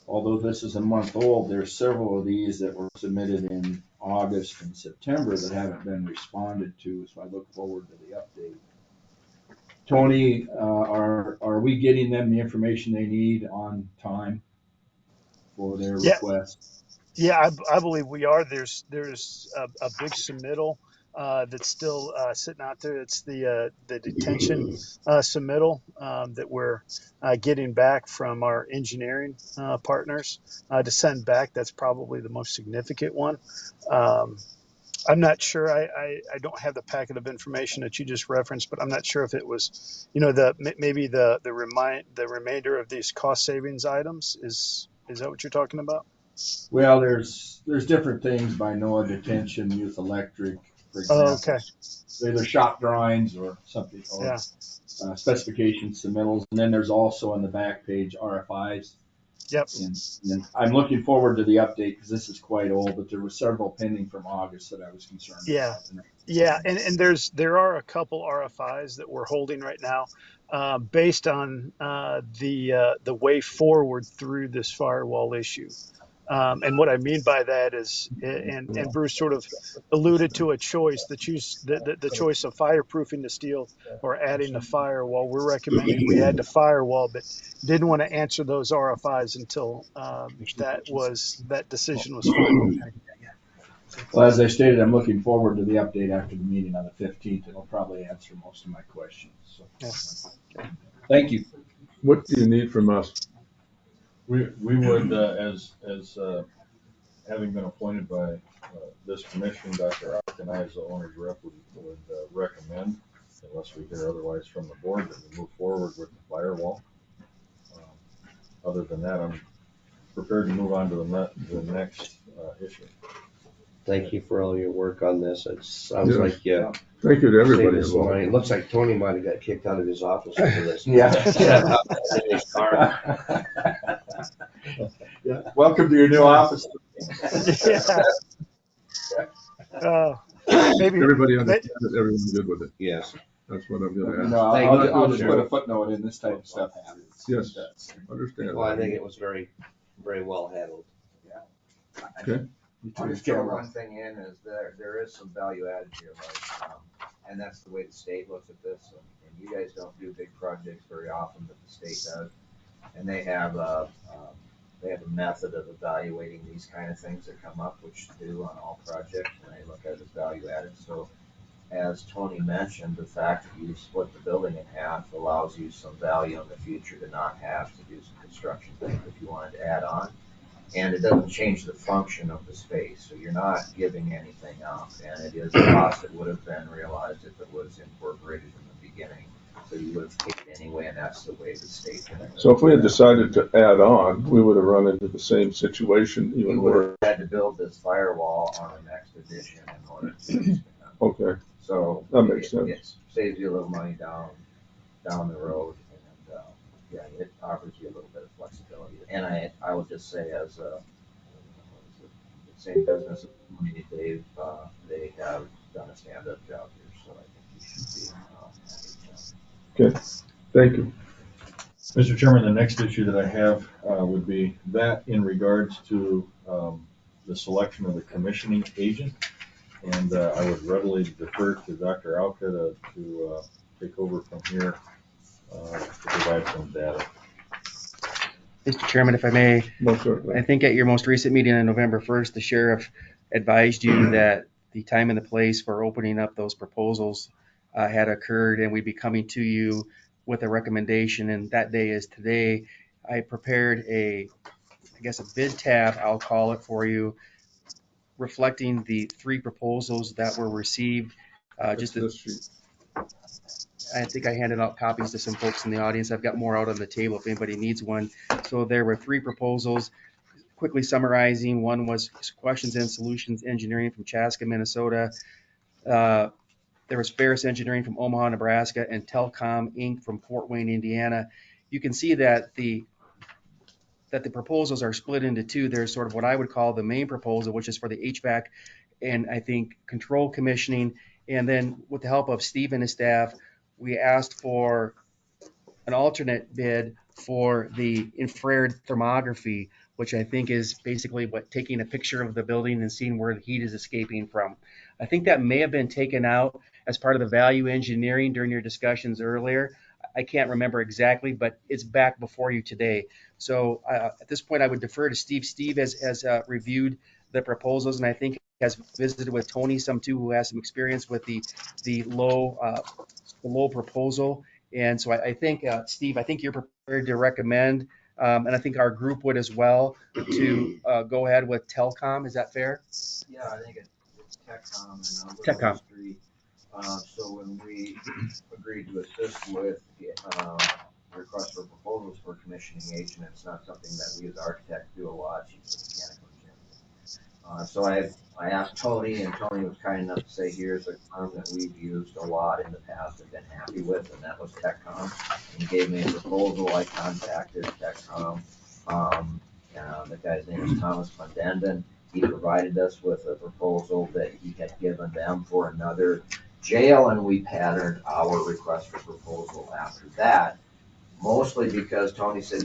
Although this is a month old, there's several of these that were submitted in August and September that haven't been responded to, so I look forward to the update. Tony, are we getting them the information they need on time for their request? Yeah, I believe we are. There's a big submittal that's still sitting out there. It's the detention submittal that we're getting back from our engineering partners to send back. That's probably the most significant one. I'm not sure. I don't have the packet of information that you just referenced, but I'm not sure if it was, maybe the remainder of these cost savings items. Is that what you're talking about? Well, there's different things by NOAA detention, youth electric, for example. Oh, okay. Either shop drawings or something, or Yeah. Specification submittals. And then there's also on the back page RFIs. Yep. And I'm looking forward to the update because this is quite old, but there were several pending from August that I was concerned Yeah. about. Yeah, and there are a couple RFIs that we're holding right now, based on the way forward through this firewall issue. And what I mean by that is, and Bruce sort of alluded to a choice, the choice of fireproofing the steel or adding the firewall. We're recommending we add the firewall, but didn't want to answer those RFIs until that decision was final. Well, as I stated, I'm looking forward to the update after the meeting on the 15th. It'll probably answer most of my questions. So, thank you. What do you need from us? We would, as having been appointed by this commission, Dr. Ock and I, as the owner's rep, would recommend, unless we hear otherwise from the board, that we move forward with the firewall. Other than that, I'm prepared to move on to the next issue. Thank you for all your work on this. It sounds Yeah. like you Thank you to everybody saved us some money. It involved. looks like Tony might have got kicked out of his office over this. Yeah. In his car. Yeah. Welcome to your new office. Yeah. Maybe Everybody understands it, everyone's good with it. Yes. That's what I'm gonna No, ask. I'll just put a footnote in, this type of stuff happens. Yes, understand. Well, I think it was very, very well handled. Okay. I'll just throw one thing in, is there is some value added here, like, and that's the way the state looks at this, and you guys don't do big projects very often, but the state does. And they have a method of evaluating these kind of things that come up, which they do on all projects, and they look at it as value added. So as Tony mentioned, the fact that you split the building in half allows you some value in the future to not have to do some construction things if you wanted to add on. And it doesn't change the function of the space, so you're not giving anything up, and it is a cost that would have been realized if it was incorporated in the beginning. So you would have paid anyway, and that's the way the state did it. So if we had decided to add on, we would have run into the same situation even You would worse. have had to build this firewall on the next edition in order to. Okay, So. that makes sense. It saves you a little money down the road, and, yeah, it offers you a little bit of flexibility. And I will just say, as the same business, they have done a stand-up job here, so I think you should be happy. Okay, thank you. Mr. Chairman, the next issue that I have would be that in regards to the selection of the commissioning agent. And I would readily defer to Dr. Alka to take over from here to provide some data. Mr. Chairman, if I may, Most certainly. I think at your most recent meeting on November 1st, the sheriff advised you that the time and the place for opening up those proposals had occurred, and we'd be coming to you with a recommendation, and that day is today. I prepared a bid tab, I'll call it, for you, reflecting the 3 proposals that were received. This sheet. I think I handed out copies to some folks in the audience. I've got more out on the table if anybody needs one. So there were 3 proposals. Quickly summarizing, one was Questions and Solutions Engineering from Chaska, Minnesota. There was Ferris Engineering from Omaha, Nebraska, and Telcom Inc. from Fort Wayne, Indiana. You can see that the proposals are split into 2. There's sort of what I would call the main proposal, which is for the HVAC and I think control commissioning. And then with the help of Steve and his staff, we asked for an alternate bid for the infrared thermography, which I think is basically taking a picture of the building and seeing where the heat is escaping from. I think that may have been taken out as part of the value engineering during your discussions earlier. I can't remember exactly, but it's back before you today. So at this point, I would defer to Steve. Steve has reviewed the proposals, and I think has visited with Tony some too, who has some experience with the low proposal. And so I think, Steve, I think you're prepared to recommend, and I think our group would as well, to go ahead with Telcom. Is that fair? Yeah, I think it's Techcom and Techcom. Street. So when we agreed to assist with request for proposals for a commissioning agent, it's not something that we as architects do a lot. She's a mechanical engineer. So I asked Tony, and Tony was kind enough to say, here's a firm that we've used a lot in the past and been happy with, and that was Techcom. He gave me a proposal. I contacted Techcom. The guy's name is Thomas Fundenden. He provided us with a proposal that he had given them for another jail, and we patterned our request for proposal after that, mostly because Tony said,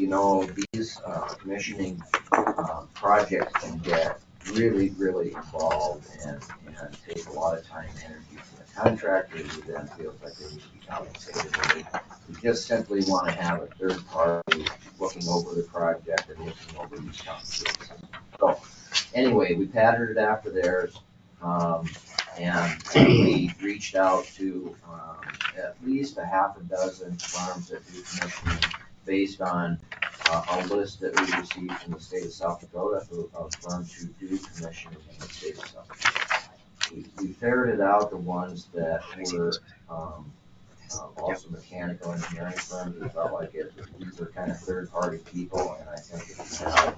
these commissioning projects can get really, really involved and take a lot of time and energy from the contractor, who then feels like they need to be compensated. We just simply want to have a third party looking over the project and looking over these compensations. So anyway, we patterned it after theirs. And we reached out to at least a half a dozen firms that do commissioning based on a list that we received from the state of South Dakota of firms who do commissioning in the state of South Dakota. We ferreted out the ones that were also mechanical engineering firms. We felt like these are kind of third-party people, and I think if you have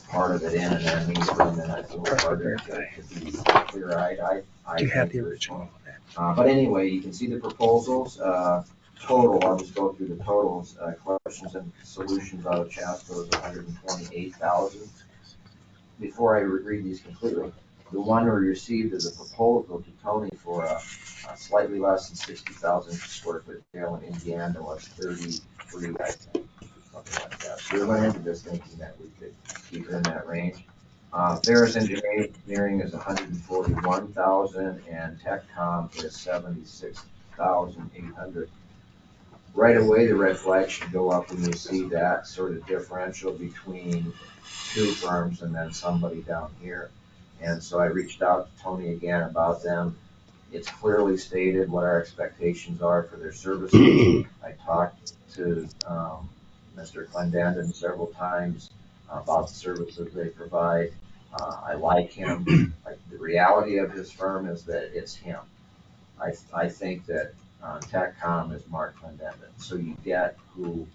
part of it in and then meet them, and it's a little harder to be clear-eyed. I You have think the there's original. but anyway, you can see the proposals. Total, I'll just go through the totals. Questions and solutions out of Chaska was 128,000. Before I read these completely, the one we received is a proposal to Tony for a slightly less than 60,000 square foot jail in Indiana was 33, I think, something like that. So we went into this thinking that we could keep it in that range. Ferris Engineering is 141,000 and TechCom is 76,800. Right away, the red flag should go up when you see that sort of differential between two firms and then somebody down here. And so I reached out to Tony again about them. It's clearly stated what our expectations are for their services. I talked to Mr. Clendanden several times about the services they provide. I like him. The reality of his firm is that it's him. I think that TechCom is Mark Clendanden. So you get who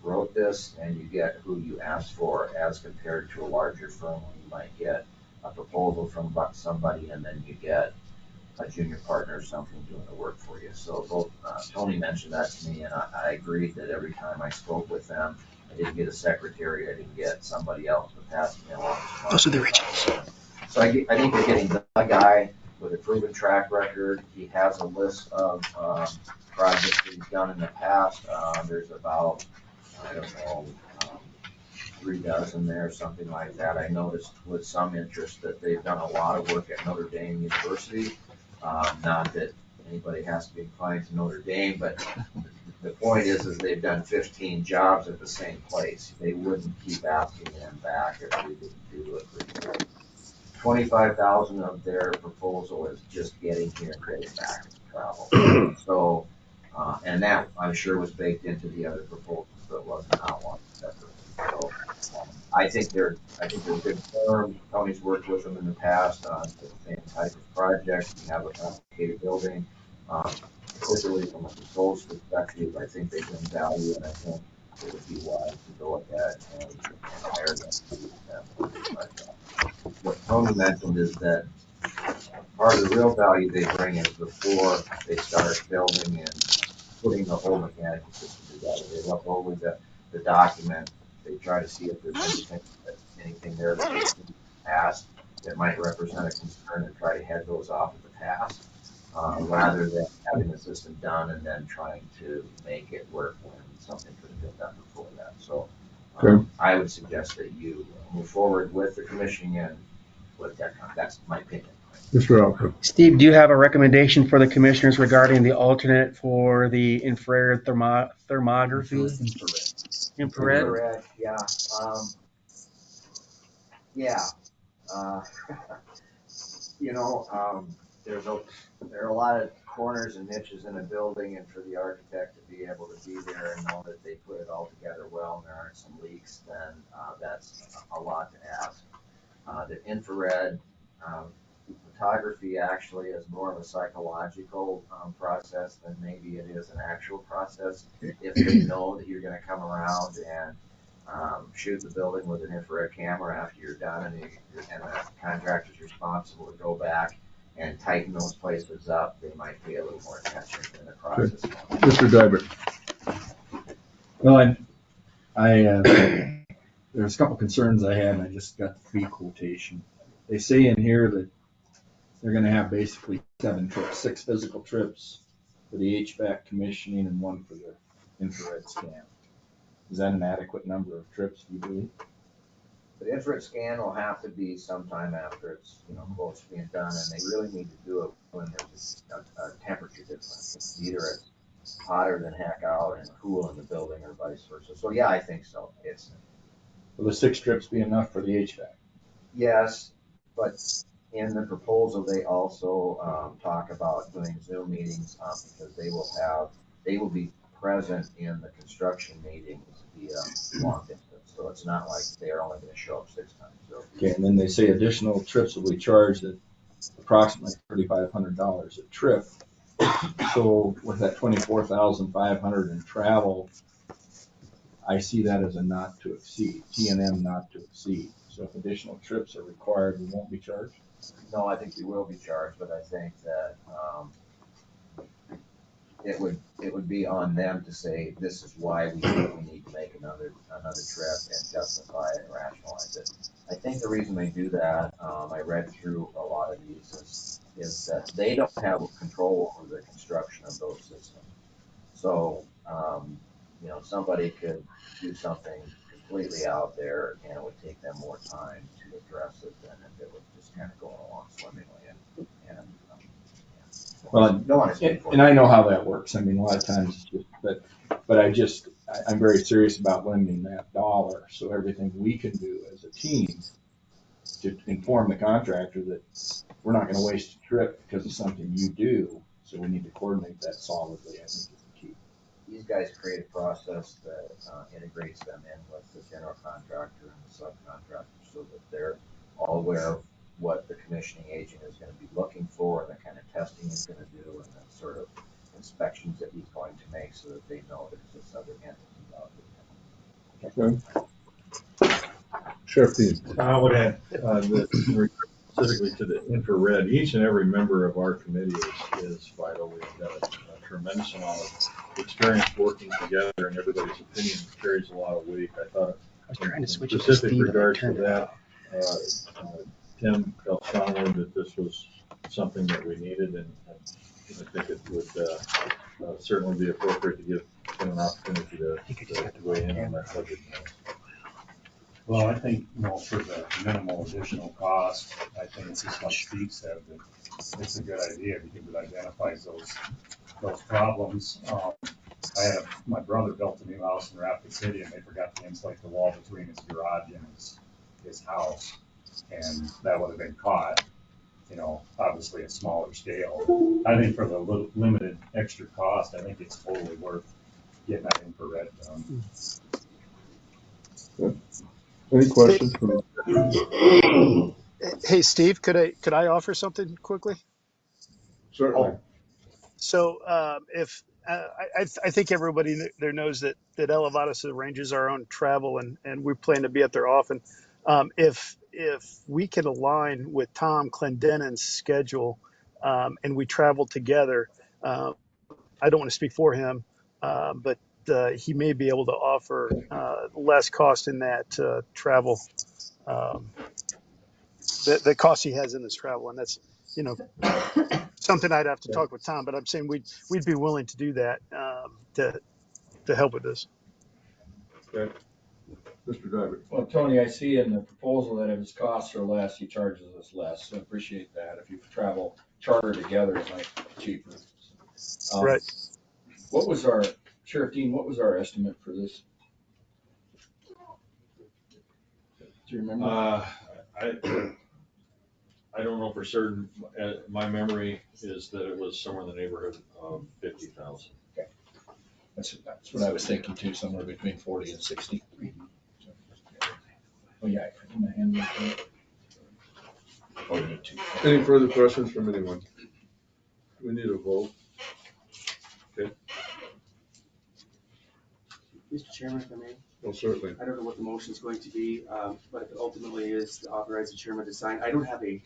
wrote this and you get who you asked for, as compared to a larger firm where you might get a proposal from somebody and then you get a junior partner or something doing the work for you. So both Tony mentioned that to me, and I agreed that every time I spoke with them, I didn't get a secretary, I didn't get somebody else, but passed me along. Those are the originals. So I think we're getting the guy with a proven track record. He has a list of projects that he's done in the past. There's about, I don't know, 3 dozen there, something like that. I noticed with some interest that they've done a lot of work at Notre Dame University. Not that anybody has to be inclined to Notre Dame, but the point is they've done 15 jobs at the same place. They wouldn't keep asking them back if they didn't do it. 25,000 of their proposal is just getting here and getting back to travel. So, and that I'm sure was baked into the other proposals, but wasn't outlined separately. So, I think they're good firms. Tony's worked with them in the past on the same type of project. We have a complicated building. Particularly from a controls perspective, I think they bring value, and I think it would be wise to go ahead and hire them to do that project. What Tony mentioned is that part of the real value they bring is before they start building and putting the whole mechanical system together. They look over the document. They try to see if there's anything there that they've seen in the past that might represent a concern and try to head those off at the pass, rather than having the system done and then trying to make it work when something could have been done before that. So I would suggest that you move forward with the commissioning and with TechCom. That's my opinion. Mr. Alka. Steve, do you have a recommendation for the commissioners regarding the alternate for the infrared thermography? Infrared? Yeah. Yeah. You know, there are a lot of corners and niches in a building, and for the architect to be able to be there and know that they put it all together well and there aren't some leaks, then that's a lot to ask. The infrared photography actually is more of a psychological process than maybe it is an actual process. If they know that you're going to come around and shoot the building with an infrared camera after you're done, and the contractor's responsible to go back and tighten those places up, they might pay a little more attention in the process. Mr. Dybert. Well, there's a couple concerns I had, and I just got the fee quotation. They say in here that they're gonna have basically 7 trips, 6 physical trips for the HVAC commissioning and 1 for the infrared scan. Is that an adequate number of trips, do you believe? The infrared scan will have to be sometime after it's close to being done, and they really need to do it when there's a temperature difference. Either it's hotter than heck out and cool in the building, or vice versa. So yeah, I think so. Will the 6 trips be enough for the HVAC? Yes, but In the proposal, they also talk about doing Zoom meetings because they will be present in the construction meetings via long distance. So it's not like they're only going to show up 6 times. So, Okay, and then they say additional trips will be charged at approximately $3,500 a trip. So with that 24,500 in travel, I see that as a not to exceed, T&M not to exceed. So if additional trips are required, we won't be charged? no, I think you will be charged, but I think that it would be on them to say this is why we think we need to make another trip and justify it and rationalize it. I think the reason they do that, I read through a lot of these, is that they don't have control over the construction of those systems. So somebody could do something completely out there, and it would take them more time to address it than if it was just kind of going along swimmingly. Well, Don't want to speak for and I know how that works. I mean, a lot of times it's just, but I'm very serious about limiting that dollar. So everything we can do as a team to inform the contractor that we're not going to waste a trip because of something you do. So we need to coordinate that solidly, I think is the key. These guys create a process that integrates them in with the general contractor and the subcontractor so that they're all aware of what the commissioning agent is going to be looking for and the kind of testing he's going to do and the sort of inspections that he's going to make so that they know there's this other entity out there. Okay. Sheriff Dean. I would add specifically to the infrared, each and every member of our committee is vital. We've got a tremendous amount of experience working together, and everybody's opinion carries a lot of weight. I thought I was trying to switch in it to specific speed and I regards to turned it that, off. Tim felt strongly that this was something that we needed, and I think it would certainly be appropriate to give Tim an opportunity to weigh in on that subject. Well, I think, for the minimal additional cost, I think it's just like Steve said, that it's a good idea because it identifies those problems. My brother built a new house in Rapid City and they forgot to insulate the wall between his garage and his house. And that would have been caught, obviously a smaller scale. I think for the limited extra cost, I think it's totally worth getting that infrared done. Any questions from? Hey, Steve, could I offer something quickly? Certainly. So if I think everybody there knows that Elevatus arranges our own travel and we plan to be up there often. If we can align with Tom Clendenin's schedule and we travel together, I don't want to speak for him, but he may be able to offer less cost in that travel, the cost he has in this travel, and that's something I'd have to talk with Tom. But I'm saying we'd be willing to do that to help with this. Okay. Mr. Driver. Well, Tony, I see in the proposal that if his costs are less, he charges us less. So I appreciate that. If you travel charter together, it might be cheaper. Right. Sheriff Dean, what was our estimate for this? Do you remember? I don't know for certain. My memory is that it was somewhere in the neighborhood of 50,000. Okay. That's what I was thinking too, somewhere between 40 and 60. Oh, yeah. In the hand. Oh, you need to. Any further questions from anyone? We need a vote. Okay. Mr. Chairman, if I may. Well, certainly. I don't know what the motion is going to be, but if it ultimately is to authorize the chairman to sign, I don't have a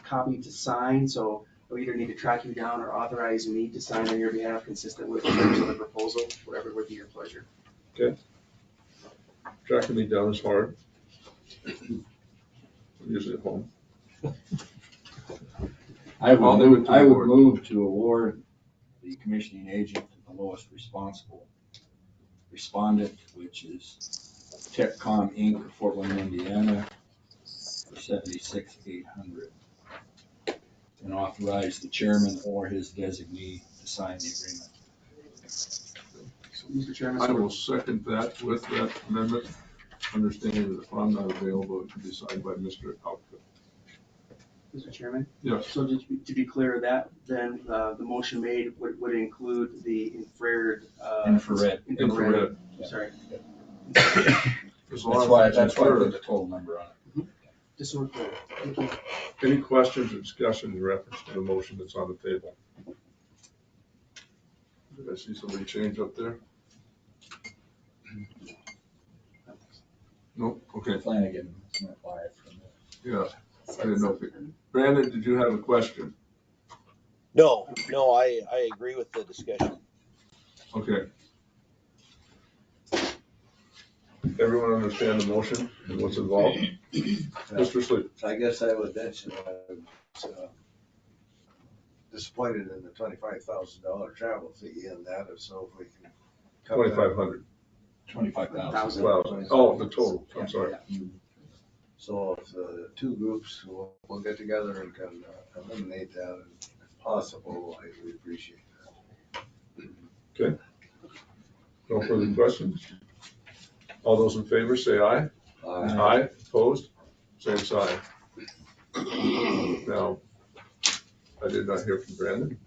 copy to sign, so we either need to track you down or authorize me to sign on your behalf consistent with the terms of the proposal, whatever would be your pleasure. Okay. Tracking me down is hard. I'm usually at home. I would move to award the commissioning agent to the lowest responsible respondent, which is TechCom Inc. of Fort Wayne, Indiana, for $76,800, and authorize the chairman or his designee to sign the agreement. So, Mr. Chairman, I will second that with that amendment, understanding that if I'm not available, it can be signed by Mr. Outfit. Mr. Chairman? Yes. So to be clear, that then the motion made would include the infrared. Infrared. Sorry. As long as it's That's why I put infrared. the total number on it. Just so we're clear. Thank you. Any questions or discussion in reference to the motion that's on the table? Did I see somebody change up there? Nope, okay, Flanagan, it's not live from there. yeah, I didn't know. Brandon, did you have a question? No, I agree with the discussion. Okay. Everyone understand the motion and what's involved? Mr. Sleep? I guess I would mention, I was disappointed in the $25,000 travel fee and that, if so, if we can. cut that. 2,500. 25,000. Oh, the total, I'm sorry. So if the two groups will get together and can eliminate that, if possible, I would appreciate that. Okay. No further questions? All those in favor say aye. Aye, opposed? Same sign. Now, I did not hear from Brandon.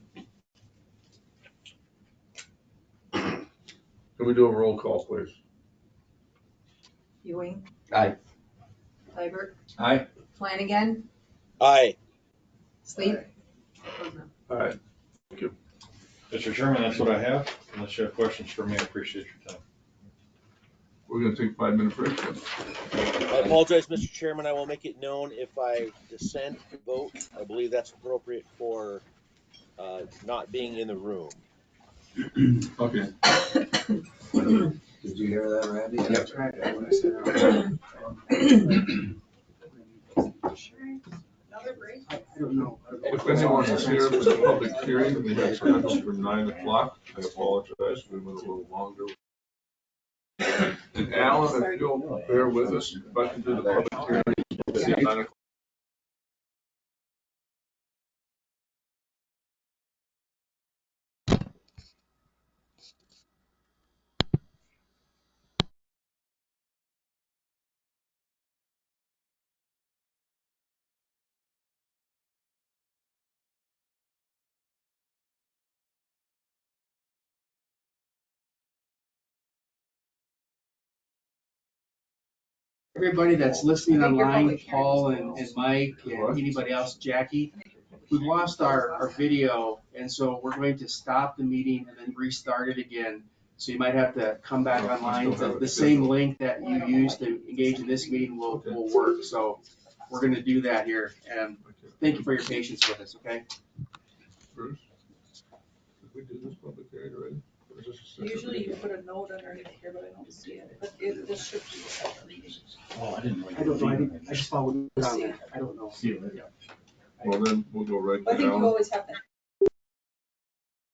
Can we do a roll call, please? Ewing. Aye. Liebert. Aye. Flanagan. Aye. Sleep. All right, thank you. Mr. Chairman, that's what I have. Unless you have questions for me, I appreciate your time. We're gonna take a 5-minute break then. I apologize, Mr. Chairman. I will make it known if I dissent vote. I believe that's appropriate for not being in the room. Okay. Did you hear that, Randy? Yep. That's right. That's what I said. I don't know. If anyone is here for the public hearing, we have scheduled for 9 o'clock. I apologize, we went a little longer. And Alan, if you'll bear with us, if I can do the public hearing at 9 o'clock. Everybody that's listening online, Paul and Mike and anybody else, Jackie, we've lost our video, and so we're going to stop the meeting and then restart it again. So you might have to come back online. The same link that you used to engage in this meeting will work. So we're gonna do that here, and thank you for your patience with us, okay? Bruce, did we do this public hearing already? Or is this a separate Usually you meeting? put a note underneath here, but I don't see it. But this should be a separate meeting. Oh, I didn't know. I don't know, I just followed it on there. I don't know. See you later. Well, then we'll go right I to think you Alan. always have to